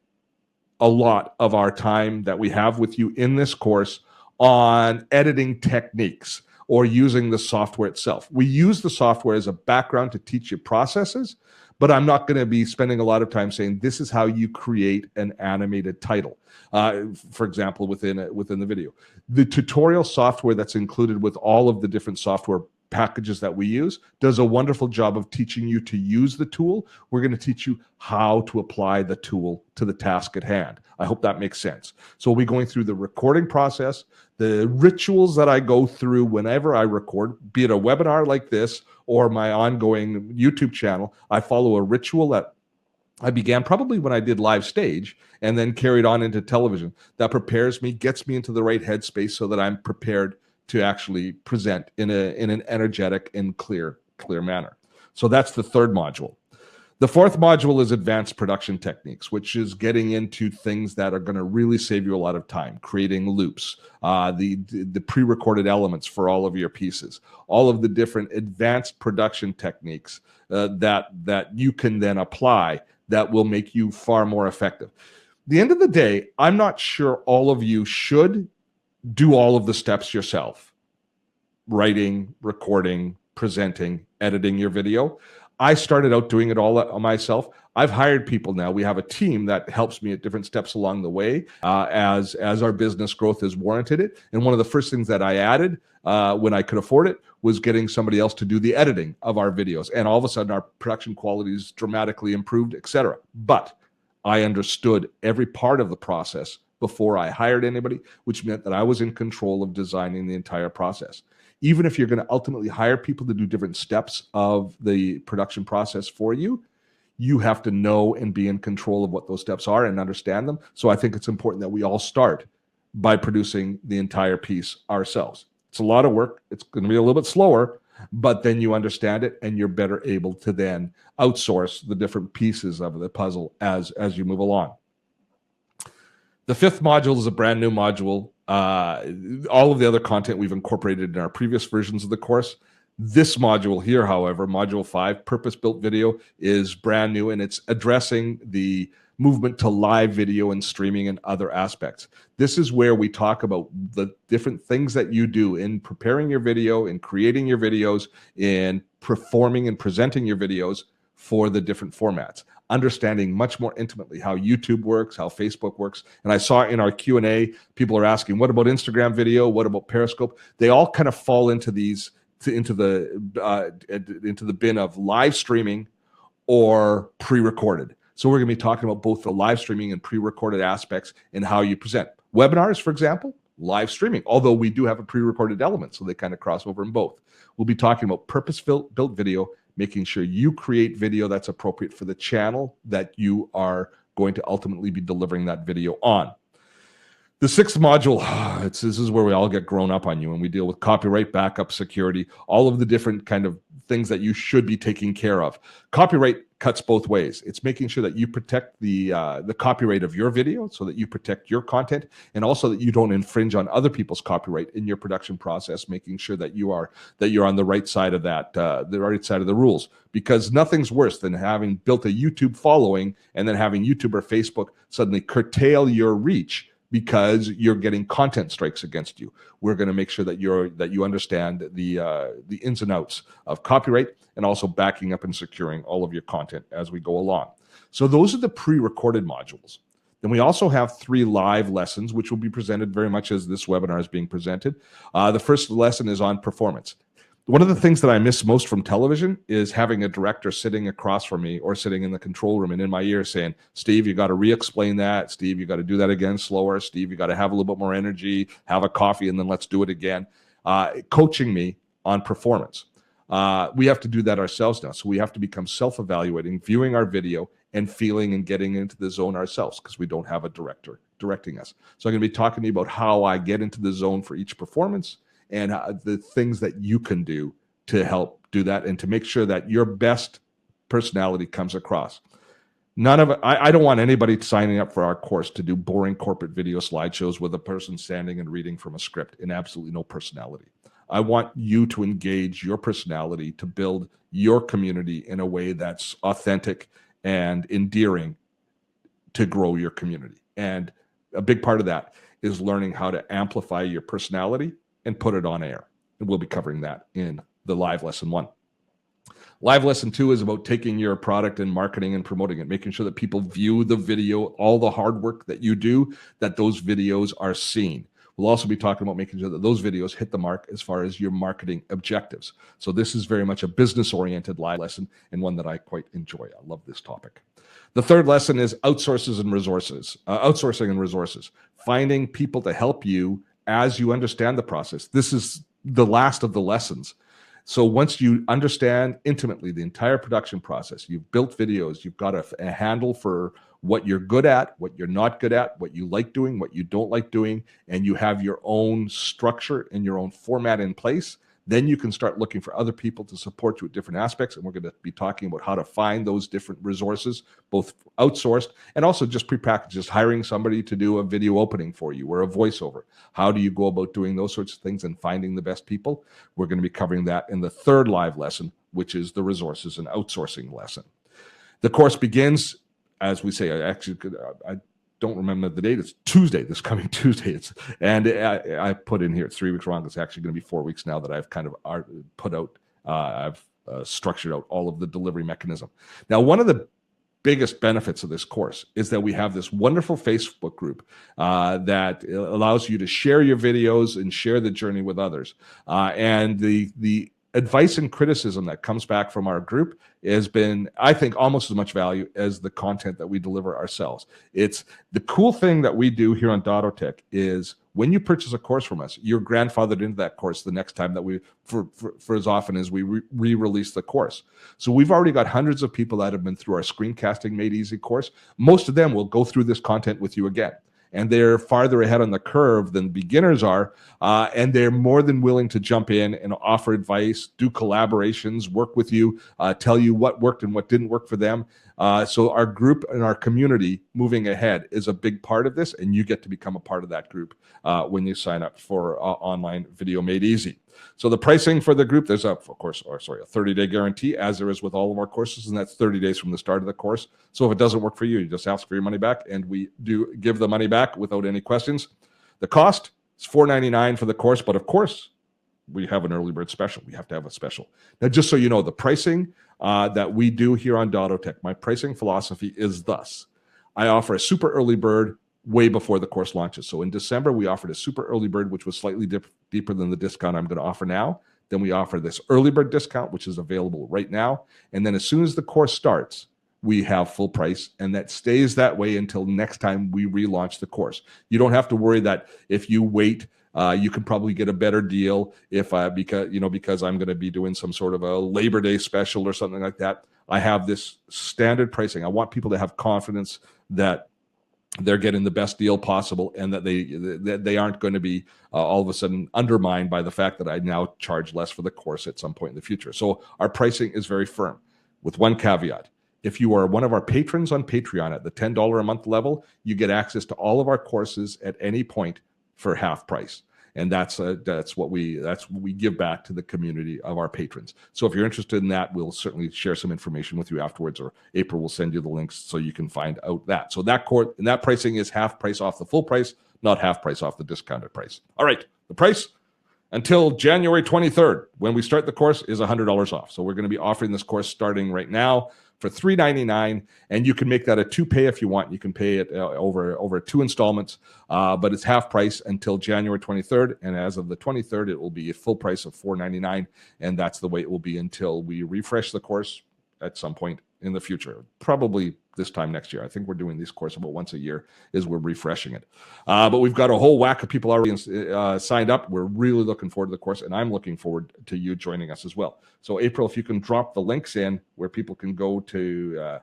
a lot of our time that we have with you in this course on editing techniques or using the software itself. We use the software as a background to teach you processes, but I'm not going to be spending a lot of time saying this is how you create an animated title, for example, within the video. The tutorial software that's included with all of the different software packages that we use, does a wonderful job of teaching you to use the tool. We're going to teach you how to apply the tool to the task at hand. I hope that makes sense. So we'll be going through the recording process, the rituals that I go through whenever I record, be it a webinar like this or my ongoing YouTube channel. I follow a ritual that I began probably when I did live stage and then carried on into television that prepares me, gets me into the right headspace so that I'm prepared to actually present in an energetic and clear manner. So that's the third module. The fourth module is advanced production techniques, which is getting into things that are going to really save you a lot of time, creating loops, the pre-recorded elements for all of your pieces, all of the different advanced production techniques that you can then apply that will make you far more effective. At the end of the day, I'm not sure all of you should do all of the steps yourself. Writing, recording, presenting, editing your video. I started out doing it all myself. I've hired people now. We have a team that helps me at different steps along the way as our business growth has warranted it. And one of the first things that I added when I could afford it was getting somebody else to do the editing of our videos. And all of a sudden our production quality is dramatically improved, etc. But I understood every part of the process before I hired anybody, which meant that I was in control of designing the entire process. Even if you're going to ultimately hire people to do different steps of the production process for you, you have to know and be in control of what those steps are and understand them. So I think it's important that we all start by producing the entire piece ourselves. It's a lot of work. It's going to be a little bit slower, but then you understand it and you're better able to then outsource the different pieces of the puzzle as you move along. The fifth module is a brand new module. All of the other content we've incorporated in our previous versions of the course. This module here, however, module 5, purpose-built video, is brand new, and it's addressing the movement to live video and streaming and other aspects. This is where we talk about the different things that you do in preparing your video, in creating your videos, in performing and presenting your videos for the different formats, understanding much more intimately how YouTube works, how Facebook works. And I saw in our Q&A, people are asking, what about Instagram video? What about Periscope? They all kind of fall into these into the bin of live streaming or pre-recorded. So we're going to be talking about both the live streaming and pre-recorded aspects and how you present. Webinars, for example, live streaming, although we do have a pre-recorded element, so they kind of cross over in both. We'll be talking about purpose-built video, making sure you create video that's appropriate for the channel that you are going to ultimately be delivering that video on. The sixth module, this is where we all get grown up on you, and we deal with copyright, backup, security, all of the different kind of things that you should be taking care of. Copyright cuts both ways. It's making sure that you protect the copyright of your video so that you protect your content, and also that you don't infringe on other people's copyright in your production process, making sure that you're on the right side of that, the right side of the rules. Because nothing's worse than having built a YouTube following and then having YouTube or Facebook suddenly curtail your reach because you're getting content strikes against you. We're going to make sure that you understand the ins and outs of copyright and also backing up and securing all of your content as we go along. So those are the pre-recorded modules. Then we also have 3 live lessons, which will be presented very much as this webinar is being presented. The first lesson is on performance. One of the things that I miss most from television is having a director sitting across from me or sitting in the control room and in my ear saying, Steve, you got to re-explain that. Steve, you got to do that again slower. Steve, you got to have a little bit more energy, have a coffee, and then let's do it again. Coaching me on performance. We have to do that ourselves now. So we have to become self-evaluating, viewing our video and feeling and getting into the zone ourselves because we don't have a director directing us. So I'm going to be talking to you about how I get into the zone for each performance and the things that you can do to help do that and to make sure that your best personality comes across. I don't want anybody signing up for our course to do boring corporate video slideshows with a person standing and reading from a script and absolutely no personality. I want you to engage your personality to build your community in a way that's authentic and endearing to grow your community. And a big part of that is learning how to amplify your personality and put it on air. And we'll be covering that in the live lesson 1. Live lesson 2 is about taking your product and marketing and promoting it, making sure that people view the video, all the hard work that you do, that those videos are seen. We'll also be talking about making sure that those videos hit the mark as far as your marketing objectives. So this is very much a business-oriented live lesson, and one that I quite enjoy. I love this topic. The third lesson is outsourcing and resources, finding people to help you as you understand the process. This is the last of the lessons. So once you understand intimately the entire production process, you've built videos, you've got a handle for what you're good at, what you're not good at, what you like doing, what you don't like doing, and you have your own structure and your own format in place, then you can start looking for other people to support you at different aspects. And we're going to be talking about how to find those different resources, both outsourced and also just prepackaged, just hiring somebody to do a video opening for you or a voiceover. How do you go about doing those sorts of things and finding the best people? We're going to be covering that in the third live lesson, which is the resources and outsourcing lesson. The course begins, as we say, I don't remember the date. It's Tuesday, this coming Tuesday. I put in here, it's 3 weeks wrong. It's actually going to be 4 weeks now that I've kind of put out, I've structured out all of the delivery mechanism. Now, one of the biggest benefits of this course is that we have this wonderful Facebook group that allows you to share your videos and share the journey with others. And the advice and criticism that comes back from our group has been, I think, almost as much value as the content that we deliver ourselves. It's the cool thing that we do here on Dottotech is when you purchase a course from us, you're grandfathered into that course the next time that we, for as often as we re-release the course. So we've already got hundreds of people that have been through our Screencasting Made Easy course. Most of them will go through this content with you again. And they're farther ahead on the curve than beginners are, and they're more than willing to jump in and offer advice, do collaborations, work with you, tell you what worked and what didn't work for them. So our group and our community moving ahead is a big part of this, and you get to become a part of that group when you sign up for Online Video Made Easy. So the pricing for the group, there's a 30-day guarantee, as there is with all of our courses, and that's 30 days from the start of the course. So if it doesn't work for you, you just ask for your money back, and we do give the money back without any questions. The cost is $4.99 for the course, but of course, we have an early bird special. We have to have a special. Now, just so you know, the pricing that we do here on Dottotech, my pricing philosophy is thus. I offer a super early bird way before the course launches. So in December, we offered a super early bird, which was slightly deeper than the discount I'm going to offer now. Then we offer this early bird discount, which is available right now. And then as soon as the course starts, we have full price, and that stays that way until next time we relaunch the course. You don't have to worry that if you wait, you can probably get a better deal because I'm going to be doing some sort of a Labor Day special or something like that. I have this standard pricing. I want people to have confidence that they're getting the best deal possible, and that they aren't going to be all of a sudden undermined by the fact that I now charge less for the course at some point in the future. So our pricing is very firm, with one caveat. If you are one of our patrons on Patreon at the $10 a month level, you get access to all of our courses at any point for half price. And that's what we give back to the community of our patrons. So if you're interested in that, we'll certainly share some information with you afterwards, or April will send you the links so you can find out that. So that pricing is half price off the full price, not half price off the discounted price. All right, the price until January 23rd, when we start the course, is $100 off. So we're going to be offering this course starting right now for $399, and you can make that a 2-pay if you want. You can pay it over 2 installments, but it's half price until January 23rd, and as of the 23rd, it will be a full price of $499, and that's the way it will be until we refresh the course at some point in the future, probably this time next year. I think we're doing these courses about once a year is we're refreshing it. But we've got a whole whack of people already signed up. We're really looking forward to the course, and I'm looking forward to you joining us as well. So April, if you can drop the links in where people can go to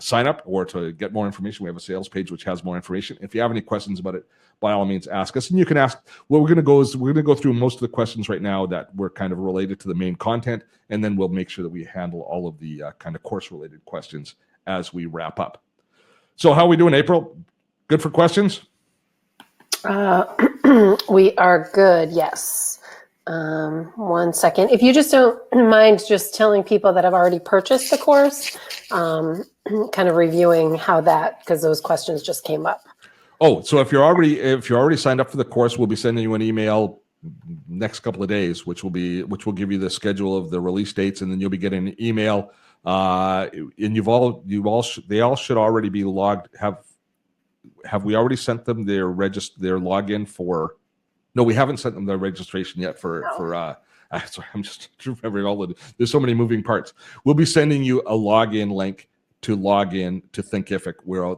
sign up or to get more information. We have a sales page which has more information. If you have any questions about it, by all means, ask us. And you can ask. What we're going to go through most of the questions right now that were kind of related to the main content, and then we'll make sure that we handle all of the kind of course-related questions as we wrap up. So how are we doing, April? Good for questions? We are good, yes. 1 second. If you just don't mind just telling people that have already purchased the course, kind of reviewing how that, because those questions just came up. Oh, so if you're already signed up for the course, we'll be sending you an email next couple of days, which will give you the schedule of the release dates, and then you'll be getting an email. And they all should already be logged, have have we already sent them their login for? No, we haven't sent them their registration yet for sorry, I'm just remembering all the. There's so many moving parts. We'll be sending you a login link to log in to Thinkific, where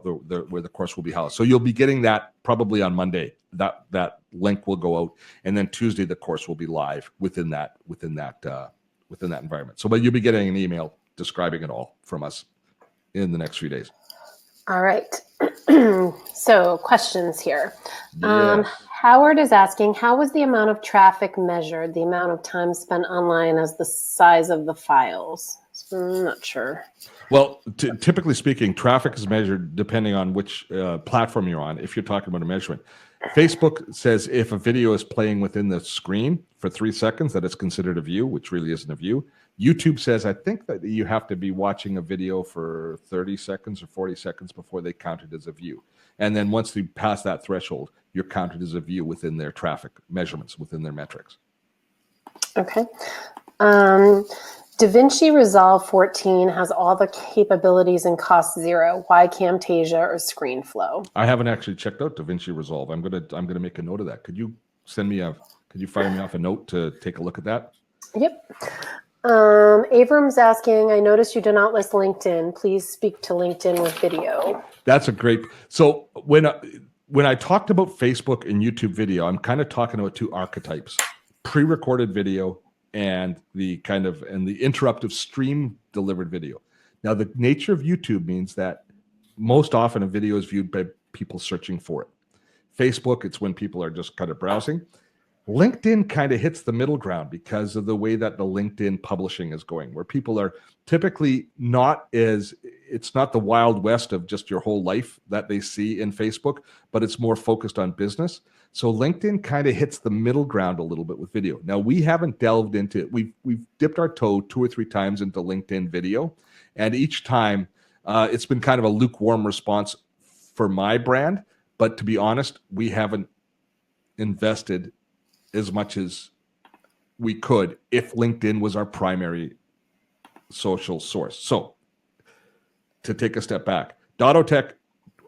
the course will be housed. So you'll be getting that probably on Monday. That link will go out, and then Tuesday the course will be live within that environment. So, but you'll be getting an email describing it all from us in the next few days. All right. So questions here. Yes. Howard is asking, how was the amount of traffic measured? The amount of time spent online as the size of the files? I'm not sure. Well, typically speaking, traffic is measured depending on which platform you're on. If you're talking about a measurement, Facebook says if a video is playing within the screen for 3 seconds, that it's considered a view, which really isn't a view. YouTube says, I think that you have to be watching a video for 30 seconds or 40 seconds before they count it as a view. And then once you pass that threshold, you're counted as a view within their traffic measurements, within their metrics. Okay. DaVinci Resolve 14 has all the capabilities and costs zero. Why Camtasia or ScreenFlow? I haven't actually checked out DaVinci Resolve. I'm gonna make a note of that. Could you fire me off a note to take a look at that? Yep. Avram's asking, I noticed you do not list LinkedIn. Please speak to LinkedIn with video. That's a great. So when I talked about Facebook and YouTube video, I'm kind of talking about two archetypes: pre-recorded video and the interruptive stream delivered video. Now, the nature of YouTube means that most often a video is viewed by people searching for it. Facebook, it's when people are just kind of browsing. LinkedIn kind of hits the middle ground because of the way that the LinkedIn publishing is going, where people are typically it's not the Wild West of just your whole life that they see in Facebook, but it's more focused on business. So LinkedIn kind of hits the middle ground a little bit with video. Now, we haven't delved into it. We've dipped our toe 2 or 3 times into LinkedIn video, and each time it's been kind of a lukewarm response for my brand. But to be honest, we haven't invested as much as we could if LinkedIn was our primary social source. So to take a step back, Dottotech,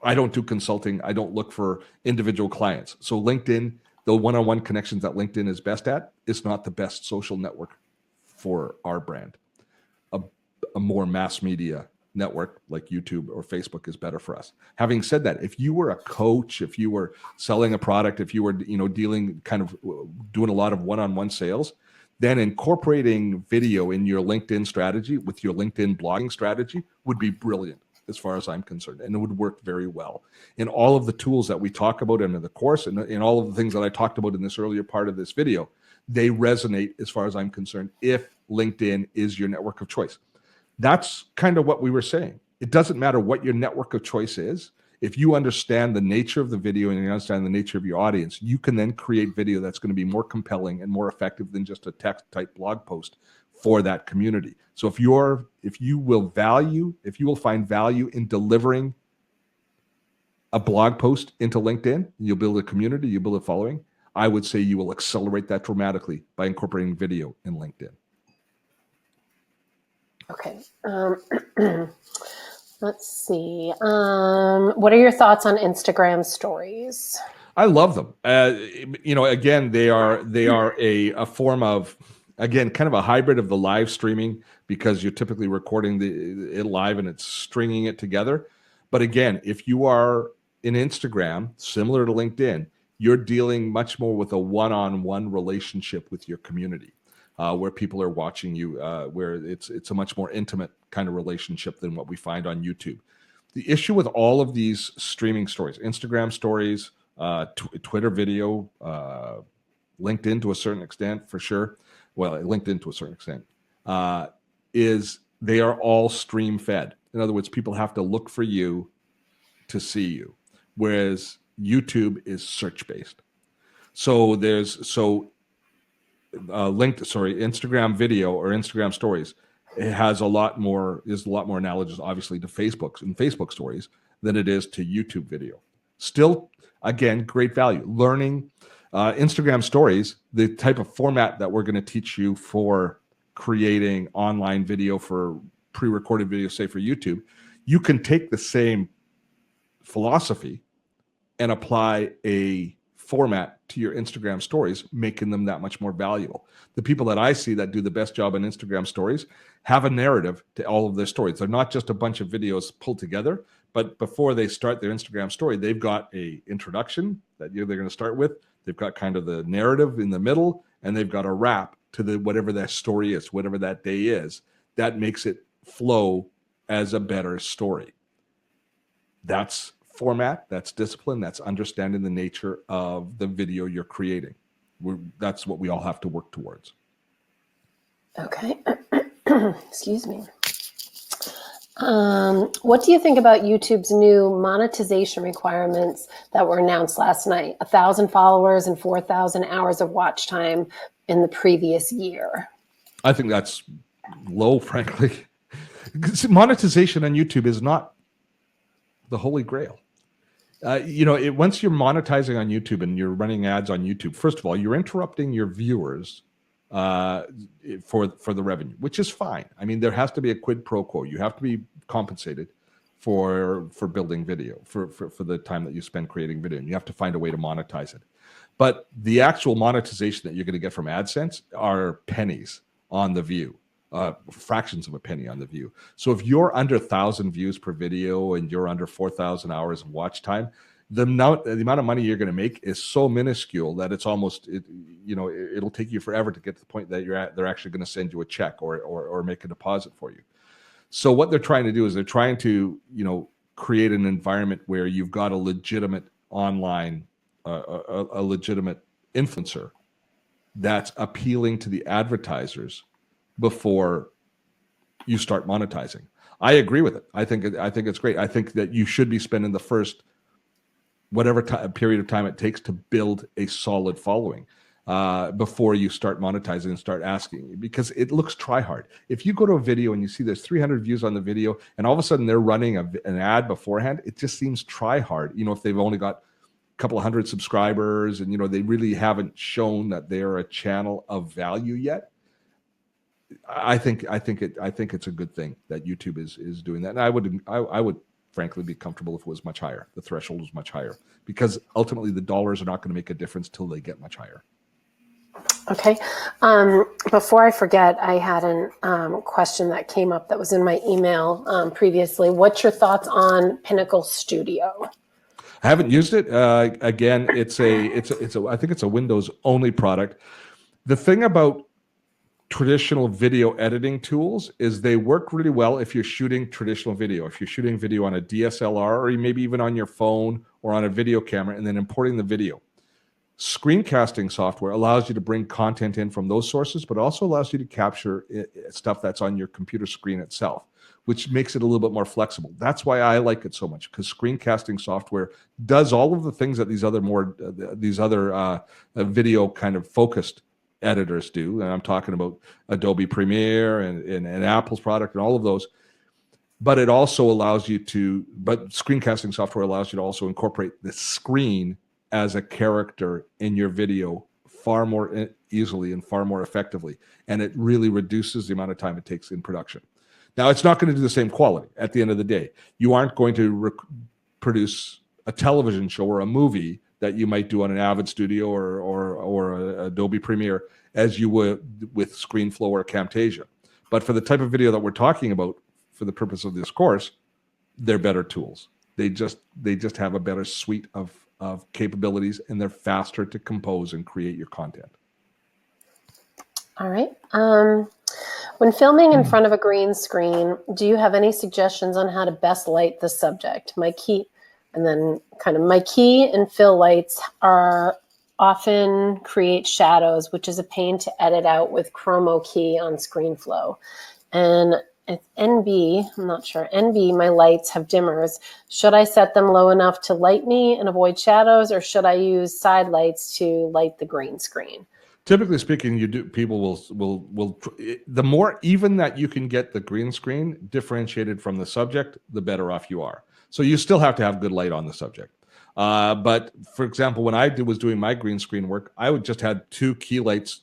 I don't do consulting. I don't look for individual clients. So LinkedIn, the one-on-one connections that LinkedIn is best at, is not the best social network for our brand. A more mass media network like YouTube or Facebook is better for us. Having said that, if you were a coach, if you were selling a product, if you were doing doing a lot of one-on-one sales, then incorporating video in your LinkedIn strategy with your LinkedIn blogging strategy would be brilliant as far as I'm concerned, and it would work very well. In all of the tools that we talk about in the course and in all of the things that I talked about in this earlier part of this video, they resonate as far as I'm concerned if LinkedIn is your network of choice. That's kind of what we were saying. It doesn't matter what your network of choice is. If you understand the nature of the video and you understand the nature of your audience, you can then create video that's going to be more compelling and more effective than just a text type blog post for that community. So if you will find value in delivering a blog post into LinkedIn, you'll build a community, you build a following, I would say you will accelerate that dramatically by incorporating video in LinkedIn. Okay. Let's see. What are your thoughts on Instagram stories? I love them. Again, they are a form of, again, kind of a hybrid of the live streaming, because you're typically recording it live and it's stringing it together. But again, if you are in Instagram, similar to LinkedIn, you're dealing much more with a one-on-one relationship with your community. Where people are watching you, where it's a much more intimate kind of relationship than what we find on YouTube. The issue with all of these streaming stories, Instagram stories, Twitter video, LinkedIn to a certain extent, for sure. Well, LinkedIn to a certain extent, is they are all stream fed. In other words, people have to look for you to see you, whereas YouTube is search based. Instagram video or Instagram stories, it has a lot more analogous, obviously, to Facebook stories than it is to YouTube video. Still, again, great value. Learning Instagram stories, the type of format that we're going to teach you for creating online video for pre-recorded video, say for YouTube, you can take the same philosophy and apply a format to your Instagram stories, making them that much more valuable. The people that I see that do the best job in Instagram stories have a narrative to all of their stories. They're not just a bunch of videos pulled together, but before they start their Instagram story, they've got a introduction that they're going to start with. They've got kind of the narrative in the middle, and they've got a wrap to the whatever that story is, whatever that day is. That makes it flow as a better story. That's format, that's discipline, that's understanding the nature of the video you're creating. That's what we all have to work towards. Okay. Excuse me. What do you think about YouTube's new monetization requirements that were announced last night? 1,000 followers and 4,000 hours of watch time in the previous year. I think that's low, frankly. Monetization on YouTube is not the holy grail. Once you're monetizing on YouTube and you're running ads on YouTube, first of all, you're interrupting your viewers for the revenue, which is fine. I mean, there has to be a quid pro quo. You have to be compensated for building video, for the time that you spend creating video, and you have to find a way to monetize it. But the actual monetization that you're going to get from AdSense are pennies on the view. Fractions of a penny on the view. So if you're under 1,000 views per video and you're under 4,000 hours of watch time, the amount of money you're going to make is so minuscule that it's almost, it'll take you forever to get to the point that they're actually going to send you a check or make a deposit for you. So what they're trying to do is they're trying to, create an environment where you've got a legitimate online, a legitimate influencer that's appealing to the advertisers before you start monetizing. I agree with it. I think it's great. I think that you should be spending the first whatever period of time it takes to build a solid following before you start monetizing and start asking, because it looks try hard. If you go to a video and you see there's 300 views on the video and all of a sudden they're running an ad beforehand, it just seems try hard. If they've only got a couple of hundred subscribers and they really haven't shown that they're a channel of value yet. I think it's a good thing that YouTube is doing that, and I would frankly be comfortable if it was much higher. The threshold was much higher, because ultimately the dollars are not going to make a difference till they get much higher. Okay. Before I forget, I had a question that came up that was in my email previously. What's your thoughts on Pinnacle Studio? I haven't used it. Again, I think it's a Windows only product. The thing about traditional video editing tools is they work really well if you're shooting traditional video. If you're shooting video on a DSLR or maybe even on your phone or on a video camera and then importing the video. Screencasting software allows you to bring content in from those sources, but also allows you to capture stuff that's on your computer screen itself, which makes it a little bit more flexible. That's why I like it so much, because screencasting software does all of the things that these other video kind of focused editors do, and I'm talking about Adobe Premiere and Apple's product and all of those. But it also allows you but screencasting software allows you to also incorporate the screen as a character in your video far more easily and far more effectively, and it really reduces the amount of time it takes in production. Now, it's not going to do the same quality at the end of the day. You aren't going to produce a television show or a movie that you might do on an Avid Studio or Adobe Premiere as you would with ScreenFlow or Camtasia. But for the type of video that we're talking about, for the purpose of this course, they're better tools. They just have a better suite of capabilities, and they're faster to compose and create your content. All right. When filming in front of a green screen, do you have any suggestions on how to best light the subject? My key and fill lights are often create shadows, which is a pain to edit out with Chroma Key on ScreenFlow. And it's NB, I'm not sure, NB, my lights have dimmers. Should I set them low enough to light me and avoid shadows, or should I use side lights to light the green screen? Typically speaking, people will the more even that you can get the green screen differentiated from the subject, the better off you are. So you still have to have good light on the subject. But for example, when I was doing my green screen work, I would just had two lights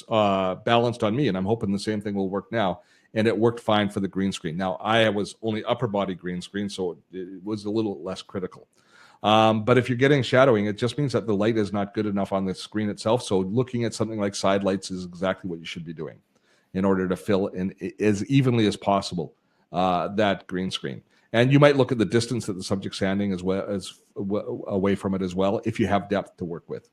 balanced on me, and I'm hoping the same thing will work now. And it worked fine for the green screen. Now, I was only upper body green screen, so it was a little less critical. But if you're getting shadowing, it just means that the light is not good enough on the screen itself. So looking at something like side lights is exactly what you should be doing in order to fill in as evenly as possible that green screen. And you might look at the distance that the subject's standing as well as away from it as well, if you have depth to work with.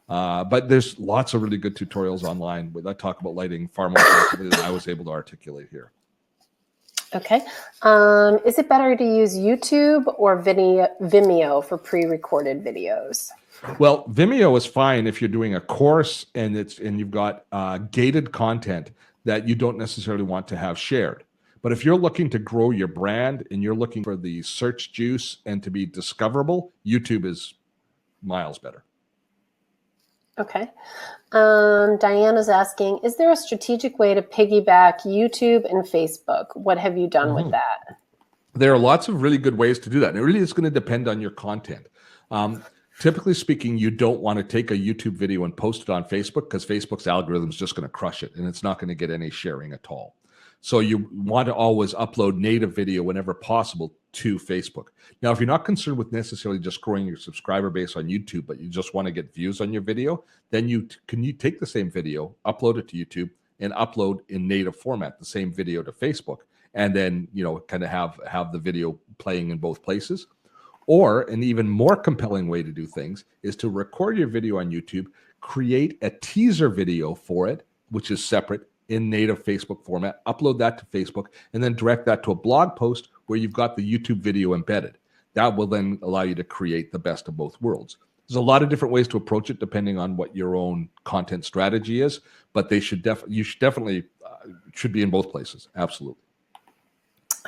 But there's lots of really good tutorials online that talk about lighting far more effectively than I was able to articulate here. Okay. Is it better to use YouTube or Vimeo for pre-recorded videos? Well, Vimeo is fine if you're doing a course and you've got gated content that you don't necessarily want to have shared. But if you're looking to grow your brand and you're looking for the search juice and to be discoverable, YouTube is miles better. Okay. Diana's asking, is there a strategic way to piggyback YouTube and Facebook? What have you done with that? There are lots of really good ways to do that. And it really is going to depend on your content. Typically speaking, you don't want to take a YouTube video and post it on Facebook because Facebook's algorithm is just going to crush it and it's not going to get any sharing at all. So you want to always upload native video whenever possible to Facebook. Now, if you're not concerned with necessarily just growing your subscriber base on YouTube, but you just want to get views on your video, then you take the same video, upload it to YouTube, and upload in native format the same video to Facebook, and then kind of have the video playing in both places. Or an even more compelling way to do things is to record your video on YouTube, create a teaser video for it, which is separate in native Facebook format, upload that to Facebook, and then direct that to a blog post where you've got the YouTube video embedded. That will then allow you to create the best of both worlds. There's a lot of different ways to approach it depending on what your own content strategy is, but you should definitely be in both places. Absolutely.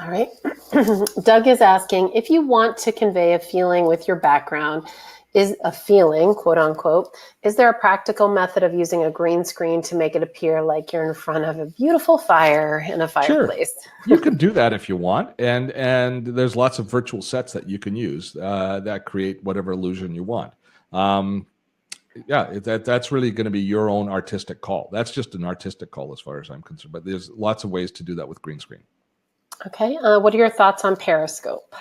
All right. Doug is asking, if you want to convey a feeling with your background, is a feeling, quote unquote, is there a practical method of using a green screen to make it appear like you're in front of a beautiful fire in a fireplace? Sure. You can do that if you want. And there's lots of virtual sets that you can use that create whatever illusion you want. That's really going to be your own artistic call. That's just an artistic call as far as I'm concerned. But there's lots of ways to do that with green screen. Okay. What are your thoughts on Periscope?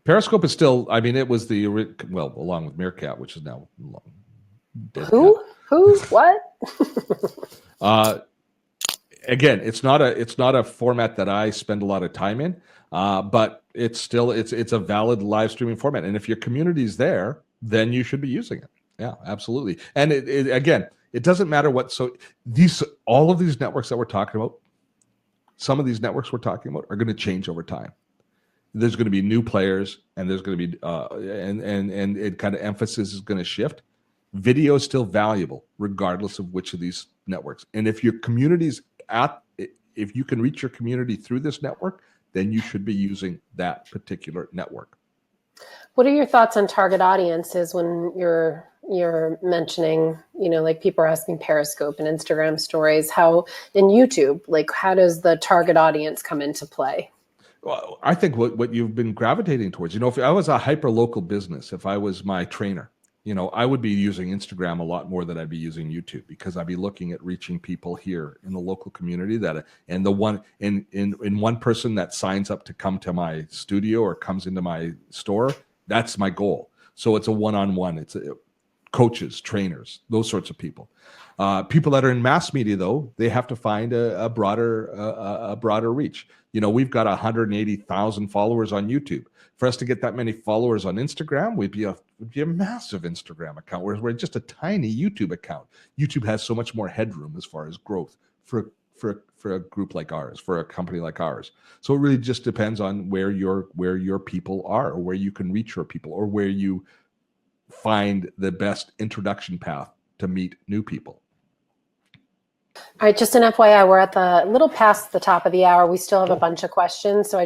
Periscope is still, it was along with Meerkat, which is now dead. Who? What? Again, it's not a format that I spend a lot of time in, but it's a valid live streaming format. And if your community's there, then you should be using it. Yeah, absolutely. And it doesn't matter what. So all of these networks that we're talking about, some of these networks we're talking about are going to change over time. There's going to be new players, and there's going to be and it kind of emphasis is going to shift. Video is still valuable regardless of which of these networks. And if your community's if you can reach your community through this network, then you should be using that particular network. What are your thoughts on target audiences when you're mentioning, like people are asking Periscope and Instagram stories, how in YouTube, like how does the target audience come into play? Well, I think what you've been gravitating towards, if I was a hyper local business, if I was my trainer, I would be using Instagram a lot more than I'd be using YouTube, because I'd be looking at reaching people here in the local community and the one in one person that signs up to come to my studio or comes into my store. That's my goal. So it's a one-on-one. It's coaches, trainers, those sorts of people. People that are in mass media, though, they have to find a broader reach. We've got 180,000 followers on YouTube. For us to get that many followers on Instagram, we'd be a massive Instagram account, whereas we're just a tiny YouTube account. YouTube has so much more headroom as far as growth for a group like ours, for a company like ours. So it really just depends on where your people are, or where you can reach your people, or where you find the best introduction path to meet new people. All right, just an FYI, we're at the little past the top of the hour. We still have a bunch of questions, so I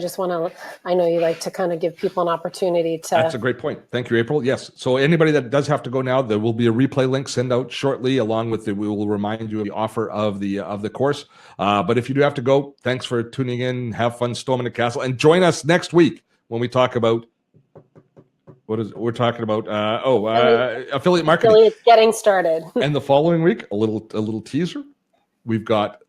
know you like to kind of give people an opportunity to. That's a great point. Thank you, April. Yes. So anybody that does have to go now, there will be a replay link sent out shortly, along with we will remind you of the offer of the course. But if you do have to go, thanks for tuning in. Have fun storming the castle, and join us next week when we talk about. We're talking about? Affiliate marketing. Affiliate getting started. And the following week, a little teaser. We've got.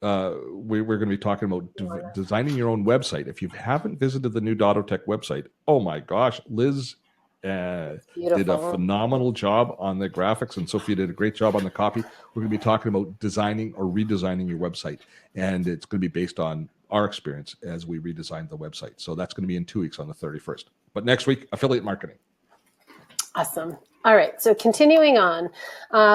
We're going to be talking about designing your own website. If you haven't visited the new Dottotech website, oh my gosh, Liz did a Beautiful. phenomenal job on the graphics, and Sophia did a great job on the copy. We're going to be talking about designing or redesigning your website, and it's going to be based on our experience as we redesigned the website. So that's going to be in 2 weeks on the 31st. But next week, affiliate marketing. Awesome. All right. So continuing on,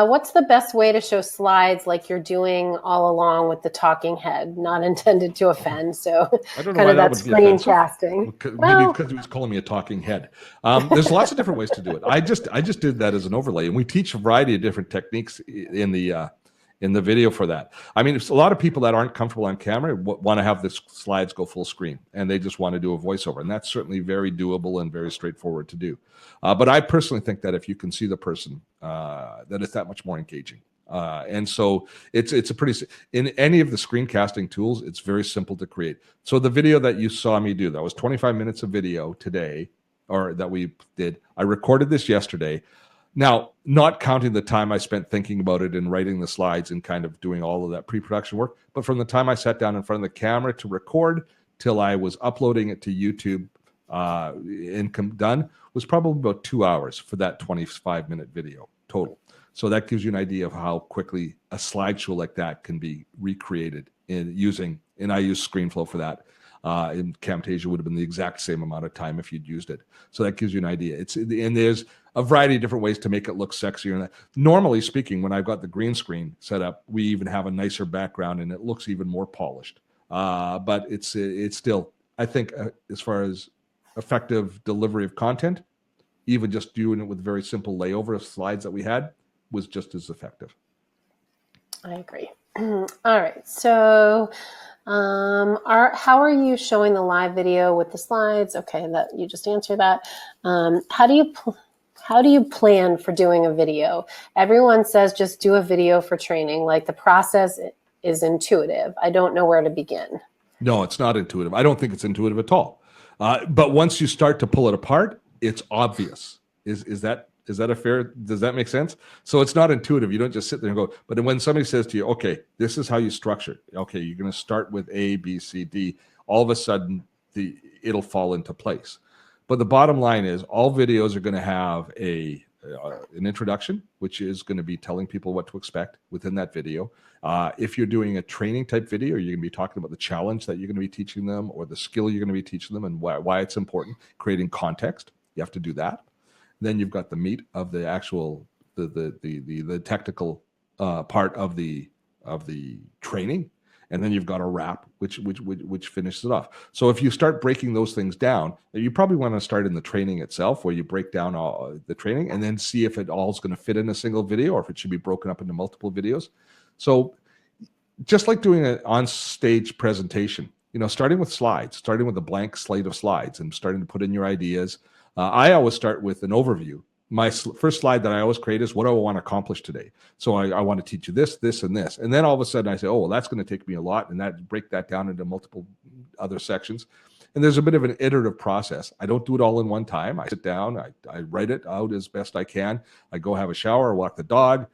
what's the best way to show slides like you're doing all along with the talking head? Not intended to offend. So I don't know kind why of that that would be offensive. screencasting. Maybe Well, because he was calling me a talking head. There's lots of different ways to do it. I just did that as an overlay, and we teach a variety of different techniques in the video for that. I mean, it's a lot of people that aren't comfortable on camera want to have the slides go full screen, and they just want to do a voiceover, and that's certainly very doable and very straightforward to do. But I personally think that if you can see the person, that it's that much more engaging. And so it's a pretty, in any of the screencasting tools, it's very simple to create. So the video that you saw me do, that was 25 minutes of video today, or that we did. I recorded this yesterday. Now, not counting the time I spent thinking about it and writing the slides and kind of doing all of that pre-production work, but from the time I sat down in front of the camera to record till I was uploading it to YouTube and done was probably about 2 hours for that 25-minute video total. So that gives you an idea of how quickly a slideshow like that can be recreated and I use ScreenFlow for that. In Camtasia would have been the exact same amount of time if you'd used it. So that gives you an idea. And there's a variety of different ways to make it look sexier. And normally speaking, when I've got the green screen set up, we even have a nicer background and it looks even more polished. But it's still, I think, as far as effective delivery of content, even just doing it with very simple layover of slides that we had was just as effective. I agree. All right. So how are you showing the live video with the slides? Okay, that you just answered that. How do you plan for doing a video? Everyone says just do a video for training. Like the process is intuitive. I don't know where to begin. No, it's not intuitive. I don't think it's intuitive at all. But once you start to pull it apart, it's obvious. Is that a fair? Does that make sense? So it's not intuitive. You don't just sit there and go. But when somebody says to you, "Okay, this is how you structure it. Okay, you're going to start with A, B, C, D," all of a sudden it'll fall into place. But the bottom line is, all videos are going to have an introduction, which is going to be telling people what to expect within that video. If you're doing a training type video, you're going to be talking about the challenge that you're going to be teaching them, or the skill you're going to be teaching them, and why it's important. Creating context, you have to do that. Then you've got the meat of the actual the technical part of the training, and then you've got a wrap which finishes it off. So if you start breaking those things down, you probably want to start in the training itself, where you break down all the training and then see if it all is going to fit in a single video or if it should be broken up into multiple videos. So just like doing an on-stage presentation, starting with slides, starting with a blank slate of slides and starting to put in your ideas. I always start with an overview. My first slide that I always create is, what do I want to accomplish today? So I want to teach you this, this, and this. And then all of a sudden I say, oh, well, that's going to take me a lot. And that break that down into multiple other sections. And there's a bit of an iterative process. I don't do it all in one time. I sit down, I write it out as best I can. I go have a shower, walk the dog,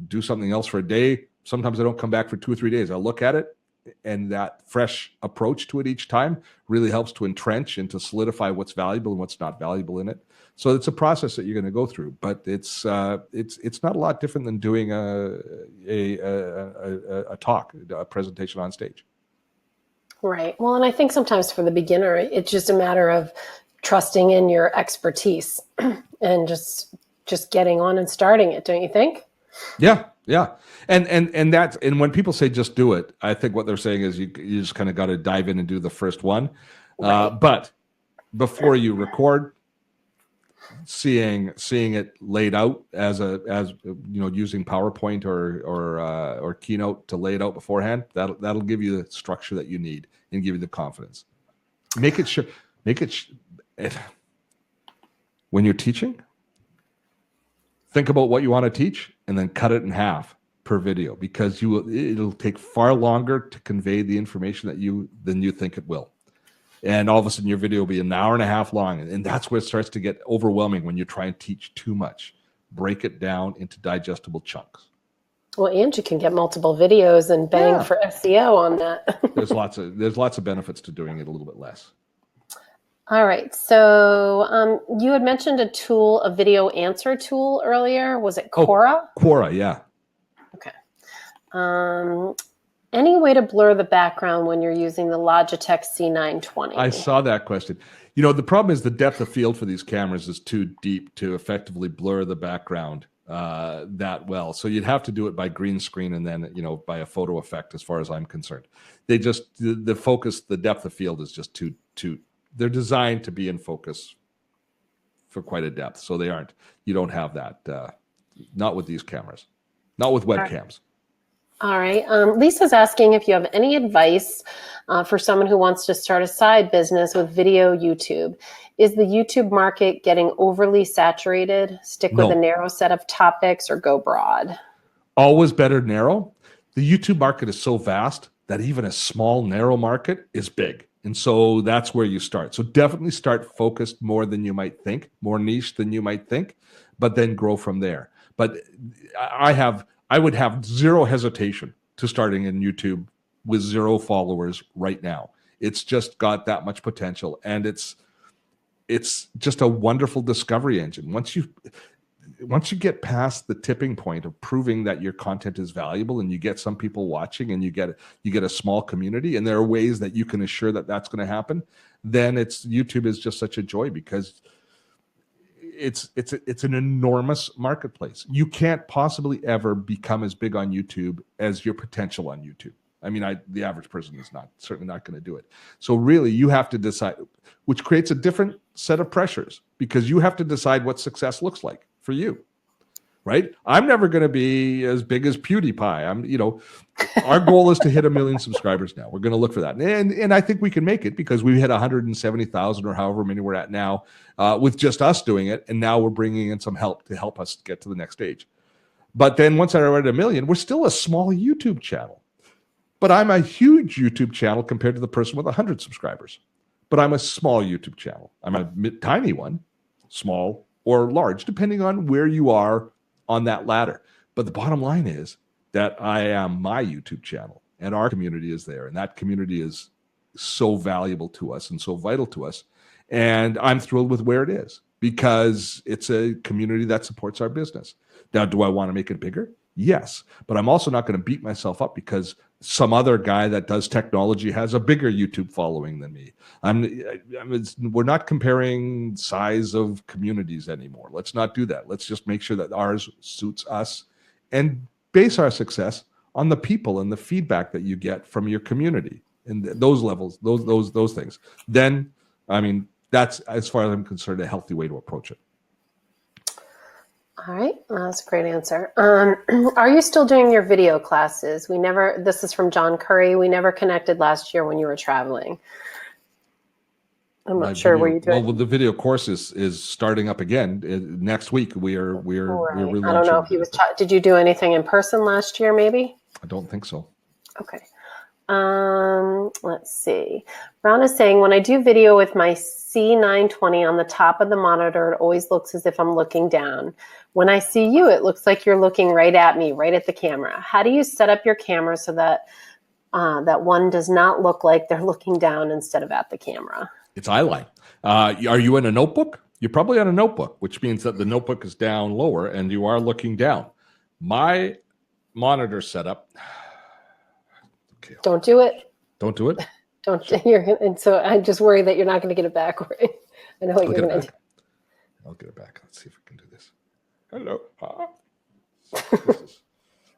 do something else for a day. Sometimes I don't come back for 2 or 3 days. I look at it, and that fresh approach to it each time really helps to entrench and to solidify what's valuable and what's not valuable in it. So it's a process that you're going to go through, but it's not a lot different than doing a talk, a presentation on stage. Right. Well, and I think sometimes for the beginner, it's just a matter of trusting in your expertise and just getting on and starting it, don't you think? Yeah. And when people say just do it, I think what they're saying is you just kind of got to dive in and do the first one. Right. But before you record, seeing it laid out as using PowerPoint or Keynote to lay it out beforehand, that'll give you the structure that you need and give you the confidence. When you're teaching, think about what you want to teach and then cut it in half per video, because it'll take far longer to convey the information than you think it will. And all of a sudden your video will be an hour and a half long. And that's where it starts to get overwhelming when you try and teach too much. Break it down into digestible chunks. Well, and you can get multiple videos and bang for SEO on that. There's lots of benefits to doing it a little bit less. All right. So you had mentioned a tool, a video answer tool earlier. Was it Quora? Quora, yeah. Okay. Any way to blur the background when you're using the Logitech C920? I saw that question. You know, the problem is the depth of field for these cameras is too deep to effectively blur the background that well. So you'd have to do it by green screen and then, you know, by a photo effect as far as I'm concerned. They just, the focus, the depth of field is just too, they're designed to be in focus for quite a depth. So they aren't, you don't have that, not with these cameras, not with webcams. All right. Lisa's asking if you have any advice for someone who wants to start a side business with video YouTube. Is the YouTube market getting overly saturated? Stick with a narrow set of topics or go broad? Always better narrow. The YouTube market is so vast that even a small, narrow market is big. And so that's where you start. So definitely start focused more than you might think, more niche than you might think, but then grow from there. But I would have zero hesitation to starting in YouTube with 0 followers right now. It's just got that much potential, and it's just a wonderful discovery engine. Once you get past the tipping point of proving that your content is valuable and you get some people watching and you get a small community, and there are ways that you can assure that that's going to happen, then YouTube is just such a joy because it's an enormous marketplace. You can't possibly ever become as big on YouTube as your potential on YouTube. I mean, the average person is certainly not going to do it. So really, you have to decide, which creates a different set of pressures because you have to decide what success looks like for you, right? I'm never going to be as big as PewDiePie. Our goal is to hit 1 million subscribers now. We're going to look for that. And I think we can make it because we hit 170,000 or however many we're at now with just us doing it. And now we're bringing in some help to help us get to the next stage. But then once I'm at 1 million, we're still a small YouTube channel. But I'm a huge YouTube channel compared to the person with 100 subscribers. But I'm a small YouTube channel. I'm a tiny one, small or large, depending on where you are on that ladder. But the bottom line is that I am my YouTube channel and our community is there. And that community is so valuable to us and so vital to us. And I'm thrilled with where it is because it's a community that supports our business. Now, do I want to make it bigger? Yes. But I'm also not going to beat myself up because some other guy that does technology has a bigger YouTube following than me. We're not comparing size of communities anymore. Let's not do that. Let's just make sure that ours suits us and base our success on the people and the feedback that you get from your community and those levels, those things. Then, I mean, that's, as far as I'm concerned, a healthy way to approach it. All right, that's a great answer. Are you still doing your video classes? This is from John Curry. We never connected last year when you were traveling. I'm not sure were you doing. Well, the video course is starting up again next week. We're relaunching. I don't know if he was. Did you do anything in person last year? Maybe. I don't think so. Okay. Let's see. Ron is saying, when I do video with my C920 on the top of the monitor, it always looks as if I'm looking down. When I see you, it looks like you're looking right at me, right at the camera. How do you set up your camera so that that one does not look like they're looking down instead of at the camera? It's eyeline. Are you in a notebook? You're probably on a notebook, which means that the notebook is down lower and you are looking down. My monitor setup. Okay. Don't do it. Don't do it. And so I'm just worried that you're not going to get it back. Right? I know what you're going to do. I'll get it back. Let's see if we can do this. Hello.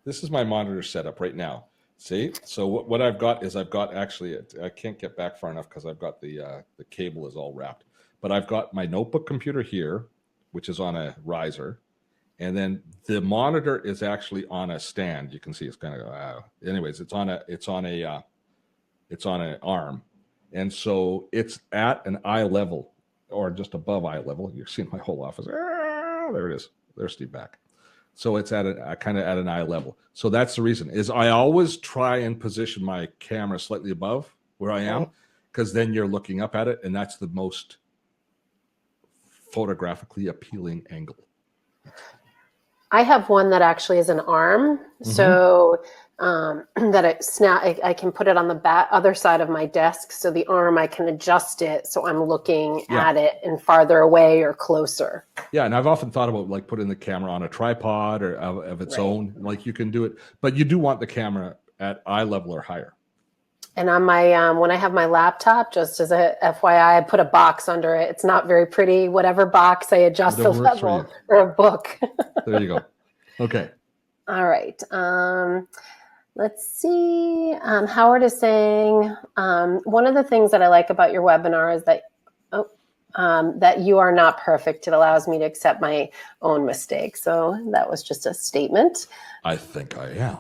This is my monitor setup right now. See? So what I've got is actually, I can't get back far enough because I've got the cable is all wrapped. But I've got my notebook computer here, which is on a riser. And then the monitor is actually on a stand. You can see it's kind of, anyways, it's on an arm. And so it's at an eye level or just above eye level. You're seeing my whole office. There it is. There's Steve back. So it's at kind of at an eye level. So that's the reason is I always try and position my camera slightly above where I am because then you're looking up at it. And that's the most photographically appealing angle. I have one that actually is an arm. Mm-hmm. So that I can put it on the other side of my desk. So the arm, I can adjust it. So I'm looking at it and farther away or closer. Yeah. And I've often thought about like putting the camera on a tripod or of its own, like you can do it, but you do want the camera at eye level or higher. And on my, when I have my laptop, just as a FYI, I put a box under it. It's not very pretty. Whatever box, I adjust the level, or a book. There you go. Okay. All right. Let's see. Howard is saying, one of the things that I like about your webinar is that, that you are not perfect. It allows me to accept my own mistakes. So that was just a statement. I think I am.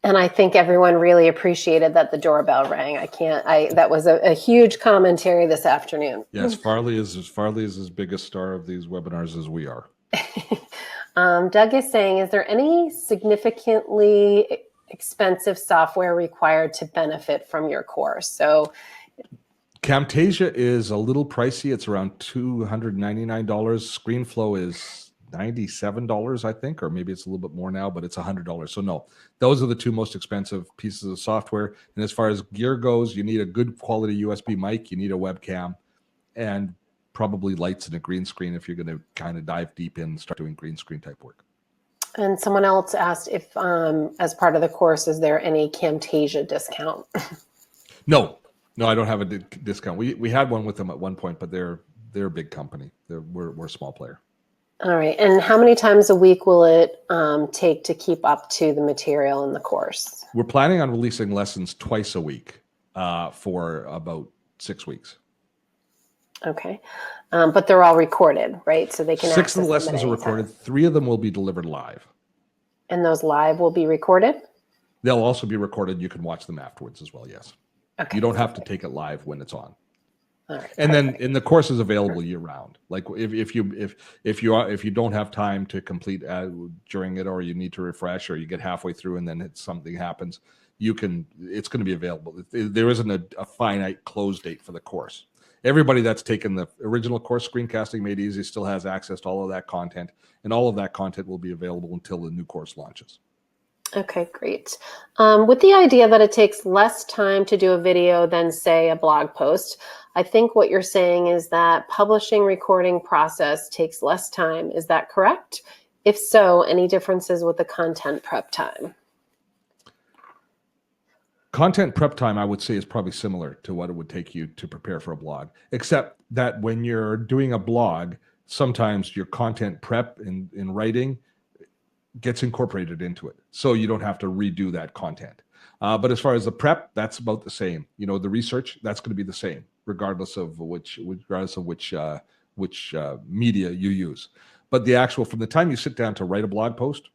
And I think everyone really appreciated that the doorbell rang. That was a huge commentary this afternoon. Yes, Farley is as big a star of these webinars as we are. Doug is saying, is there any significantly expensive software required to benefit from your course? So Camtasia is a little pricey. It's around $299. ScreenFlow is $97, I think, or maybe it's a little bit more now, but it's $100. So no, those are the two most expensive pieces of software. And as far as gear goes, you need a good quality USB mic, you need a webcam, and probably lights and a green screen if you're going to kind of dive deep in and start doing green screen type work. And someone else asked if, as part of the course, is there any Camtasia discount? No, I don't have a discount. We had one with them at one point, but they're a big company. We're a small player. All right. And how many times a week will it take to keep up to the material in the course? We're planning on releasing lessons twice a week for about 6 weeks. Okay. But they're all recorded, right? So they can 6 of the lessons are recorded. 3 of them will be delivered live. And those live will be recorded? They'll also be recorded. You can watch them afterwards as well, yes. Okay. You don't have to take it live when it's on. All right, and then the course is available year round. Like if you don't have time to complete during it, or you need to refresh, or you get halfway through and then something happens, it's going to be available. There isn't a finite close date for the course. Everybody that's taken the original course, Screencasting Made Easy, still has access to all of that content, and all of that content will be available until the new course launches. Okay, great. With the idea that it takes less time to do a video than, say, a blog post, I think what you're saying is that publishing recording process takes less time. Is that correct? If so, any differences with the content prep time? Content prep time, I would say, is probably similar to what it would take you to prepare for a blog, except that when you're doing a blog, sometimes your content prep in writing gets incorporated into it, so you don't have to redo that content. But as far as the prep, that's about the same. You know, the research, that's going to be the same, regardless of which media you use. But the actual, from the time you sit down to write a blog post,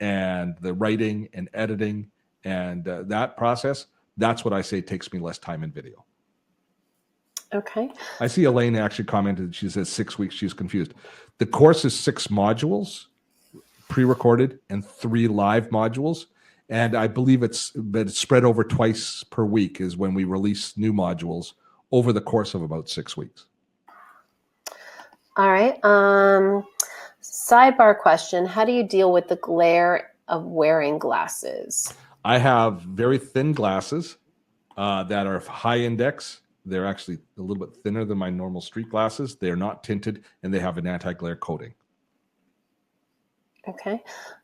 and the writing and editing and that process, that's what I say takes me less time in video. Okay. I see Elaine actually commented. She says 6 weeks. She's confused. The course is 6 modules, pre-recorded, and 3 live modules. And I believe it's spread over twice per week is when we release new modules over the course of about 6 weeks. All right. Sidebar question. How do you deal with the glare of wearing glasses? I have very thin glasses that are high index. They're actually a little bit thinner than my normal street glasses. They're not tinted, and they have an anti-glare coating. Okay.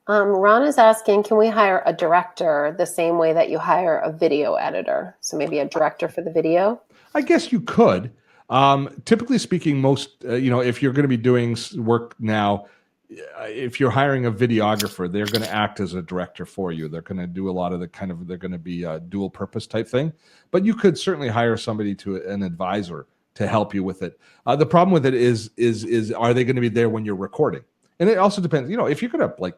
Ron is asking, can we hire a director the same way that you hire a video editor? So maybe a director for the video? I guess you could. Typically speaking, most, if you're going to be doing work now, if you're hiring a videographer, they're going to act as a director for you. They're going to do a lot of they're going to be a dual purpose type thing. But you could certainly hire somebody an advisor to help you with it. The problem with it is are they going to be there when you're recording? And it also depends, if you're going to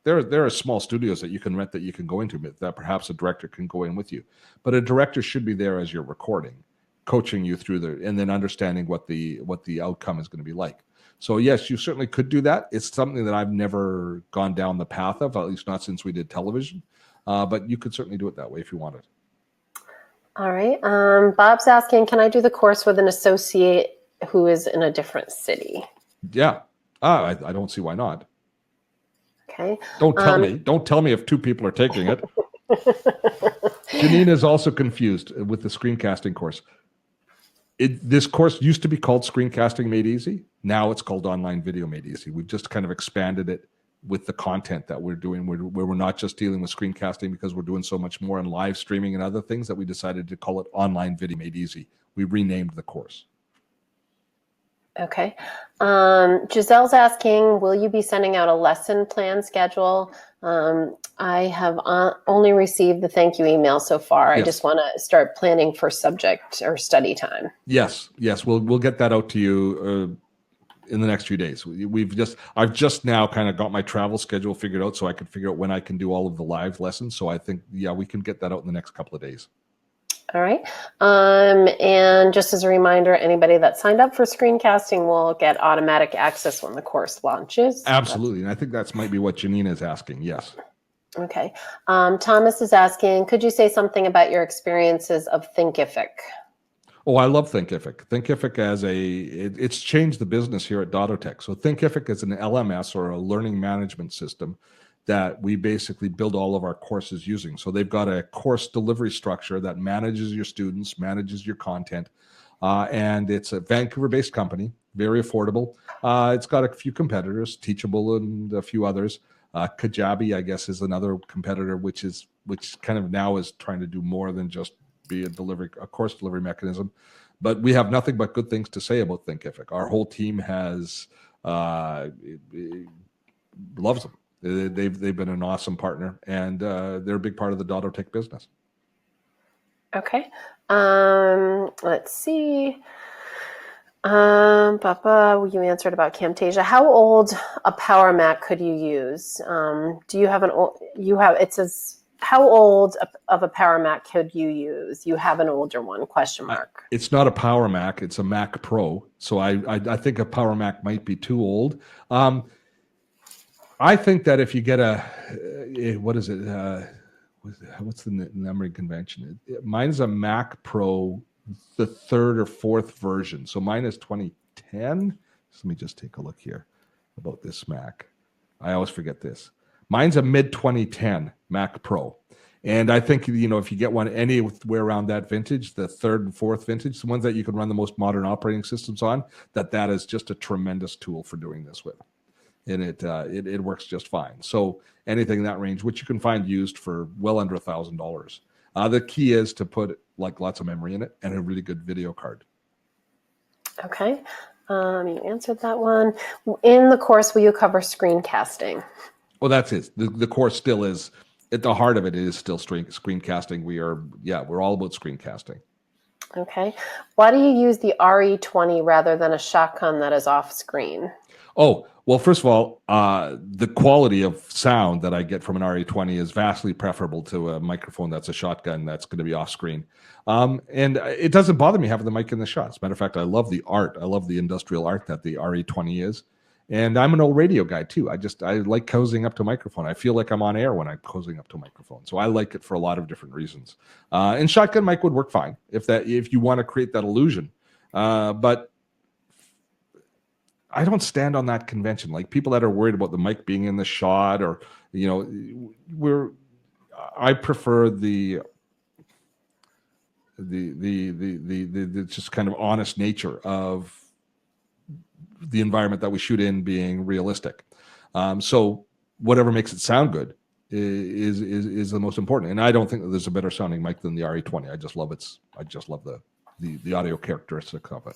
there are small studios that you can rent that you can go into that perhaps a director can go in with you. But a director should be there as you're recording, coaching you through and then understanding what the outcome is going to be like. So yes, you certainly could do that. It's something that I've never gone down the path of, at least not since we did television. But you could certainly do it that way if you wanted. All right. Bob's asking, can I do the course with an associate who is in a different city? Yeah. I don't see why not. Okay. Don't tell me. Don't tell me if 2 people are taking it. Janine is also confused with the screencasting course. This course used to be called Screencasting Made Easy. Now it's called Online Video Made Easy. We've just kind of expanded it with the content that we're doing, where we're not just dealing with screencasting, because we're doing so much more in live streaming and other things, that we decided to call it Online Video Made Easy. We renamed the course. Okay. Giselle's asking, will you be sending out a lesson plan schedule? I have only received the thank you email so far. Yes. I just want to start planning for subject or study time. Yes, we'll get that out to you in the next few days. I've just now kind of got my travel schedule figured out, so I can figure out when I can do all of the live lessons. So I think, yeah, we can get that out in the next couple of days. All right. And just as a reminder, anybody that signed up for screencasting will get automatic access when the course launches. Absolutely. And I think that might be what Janine is asking. Yes. Okay. Thomas is asking, could you say something about your experiences of Thinkific? Oh, I love Thinkific. Thinkific it's changed the business here at Dottotech. So Thinkific is an LMS, or a learning management system, that we basically build all of our courses using. So they've got a course delivery structure that manages your students, manages your content, and it's a Vancouver-based company, very affordable. It's got a few competitors, Teachable and a few others. Kajabi, I guess, is another competitor, which kind of now is trying to do more than just be a course delivery mechanism. But we have nothing but good things to say about Thinkific. Our whole team loves them. They've been an awesome partner, and they're a big part of the Dottotech business. Okay. Let's see. Papa, you answered about Camtasia. How old a Power Mac could you use? Do you have it says, how old of a Power Mac could you use? You have an older one, question mark. It's not a Power Mac, it's a Mac Pro. So I think a Power Mac might be too old. I think that if you get what's the numbering convention? Mine's a Mac Pro, the 3rd or 4th version. So mine is 2010. So let me just take a look here about this Mac. I always forget this. Mine's a mid 2010 Mac Pro. And I think, if you get one anywhere around that vintage, the 3rd and 4th vintage, the ones that you can run the most modern operating systems on, that is just a tremendous tool for doing this with. And it works just fine. So anything in that range, which you can find used for well under $1,000. The key is to put lots of memory in it and a really good video card. Okay. You answered that one. In the course, will you cover screencasting? Well, that's it. The course still is, at the heart of it is still screencasting. We're all about screencasting. Okay. Why do you use the RE20 rather than a shotgun that is off screen? Oh, well, first of all, the quality of sound that I get from an RE20 is vastly preferable to a microphone that's a shotgun that's going to be off screen. And it doesn't bother me having the mic in the shot. As a matter of fact, I love the art. I love the industrial art that the RE20 is. And I'm an old radio guy too. I like cozying up to a microphone. I feel like I'm on air when I'm cozying up to a microphone. So I like it for a lot of different reasons. And shotgun mic would work fine if you want to create that illusion. But I don't stand on that convention. Like people that are worried about the mic being in the shot, or I prefer the just kind of honest nature of the environment that we shoot in being realistic. So whatever makes it sound good is the most important. And I don't think that there's a better sounding mic than the RE20. I just love the audio characteristics of it.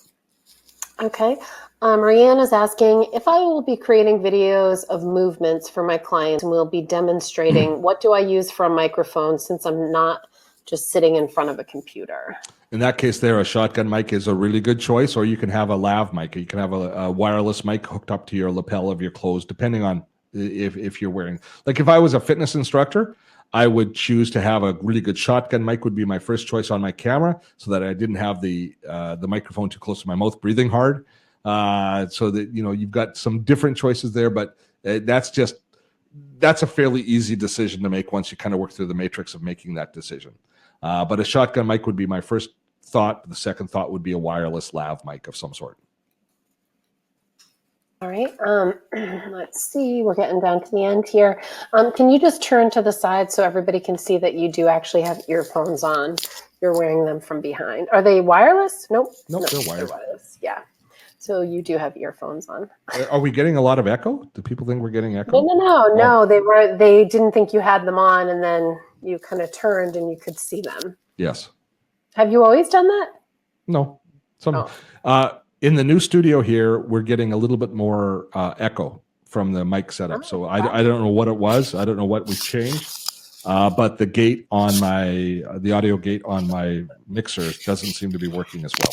Okay. Marianne is asking, if I will be creating videos of movements for my clients and we'll be demonstrating, what do I use for a microphone since I'm not just sitting in front of a computer? In that case there, a shotgun mic is a really good choice, or you can have a lav mic. You can have a wireless mic hooked up to your lapel of your clothes, depending on if you're wearing. Like if I was a fitness instructor, I would choose to have a really good shotgun mic would be my first choice on my camera, so that I didn't have the microphone too close to my mouth breathing hard. So that, you've got some different choices there, but that's a fairly easy decision to make once you kind of work through the matrix of making that decision. But a shotgun mic would be my first thought. The second thought would be a wireless lav mic of some sort. All right. Let's see. We're getting down to the end here. Can you just turn to the side so everybody can see that you do actually have earphones on? You're wearing them from behind. Are they wireless? Nope. Nope, No, they're wired. wireless. Yeah. So you do have earphones on. Are we getting a lot of echo? Do people think we're getting echo? No. They didn't think you had them on, and then you kind of turned and you could see them. Yes. Have you always done that? No. In the new studio here, we're getting a little bit more echo from the mic setup. So I don't know what it was. I don't know what we changed. But the gate on the audio gate on my mixer doesn't seem to be working as well.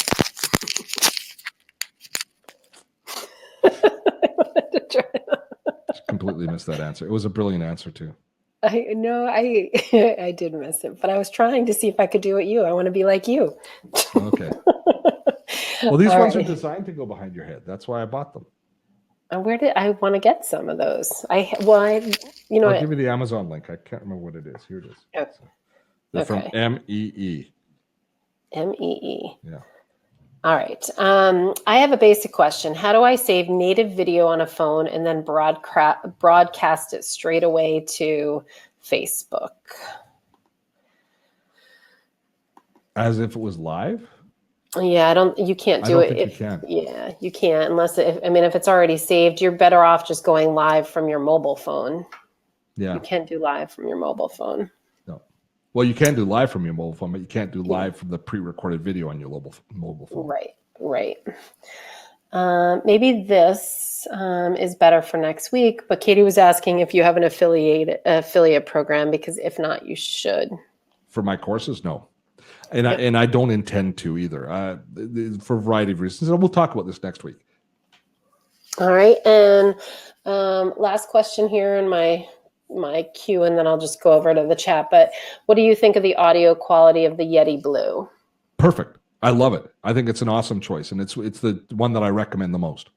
Just completely missed that answer. It was a brilliant answer too. I know I did miss it, but I was trying to see if I could do it you. I want to be like you. Okay. Well, these ones are designed to go behind your head. That's why I bought them. Where did I want to get some of those? I'll give you the Amazon link. I can't remember what it is. Here it is. Okay. So they're from MEE. MEE. Yeah. All right. I have a basic question. How do I save native video on a phone and then broadcast it straight away to Facebook? As if it was live? Yeah, you can't do it. You can. Yeah, you can't unless if it's already saved, you're better off just going live from your mobile phone. Yeah. You can't do live from your mobile phone. No. Well, you can do live from your mobile phone, but you can't do live from the pre-recorded video on your mobile phone. Right. Maybe this is better for next week, but Katie was asking if you have an affiliate program, because if not, you should. For my courses, no. And I don't intend to either, for a variety of reasons. And we'll talk about this next week. All right. And last question here in my queue, and then I'll just go over to the chat. But what do you think of the audio quality of the Yeti Blue? Perfect. I love it. I think it's an awesome choice, and it's the one that I recommend the most.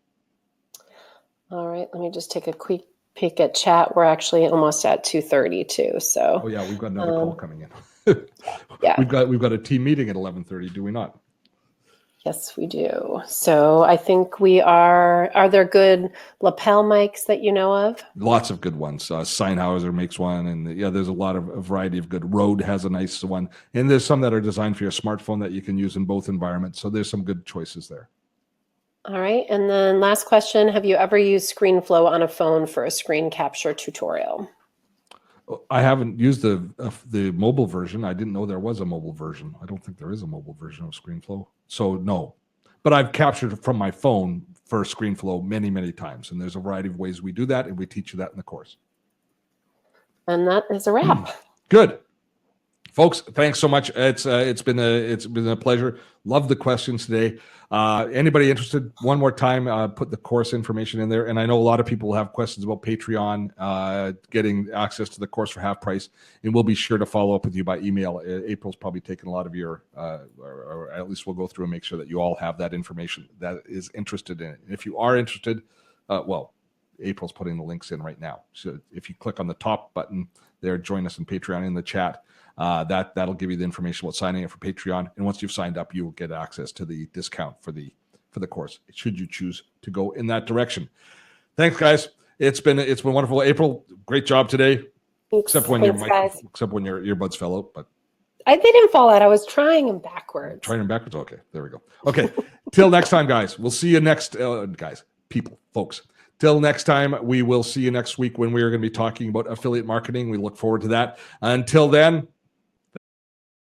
All right. Let me just take a quick peek at chat. We're actually almost at 2:30 too. So. Oh yeah, we've got another call coming in. Yeah. We've got a team meeting at 11:30, do we not? Yes, we do. So I think we are there good lapel mics that you know of? Lots of good ones. Sennheiser makes one, and there's a variety of good. Rode has a nice one, and there's some that are designed for your smartphone that you can use in both environments. So there's some good choices there. All right, and then last question: have you ever used ScreenFlow on a phone for a screen capture tutorial? I haven't used the mobile version. I didn't know there was a mobile version. I don't think there is a mobile version of ScreenFlow. So no, but I've captured it from my phone for ScreenFlow many, many times. And there's a variety of ways we do that. And we teach you that in the course. And that is a wrap. Good. Folks, thanks so much. It's been a pleasure. Love the questions today. Anybody interested? One more time, put the course information in there. And I know a lot of people have questions about Patreon, getting access to the course for half price. And we'll be sure to follow up with you by email. April's probably taken a lot of your, or at least we'll go through and make sure that you all have that information that is interested in it. And if you are interested, April's putting the links in right now. So if you click on the top button there, join us in Patreon in the chat. That'll give you the information about signing up for Patreon. And once you've signed up, you will get access to the discount for the course, should you choose to go in that direction. Thanks, guys. It's been wonderful. April, great job today. Except when your earbuds fell out, but they didn't fall out. I was trying them backwards. Trying them backwards? Okay, there we go. Okay, till next time, guys. We'll see you next, folks. Till next time, we will see you next week when we are going to be talking about affiliate marketing. We look forward to that. Until then,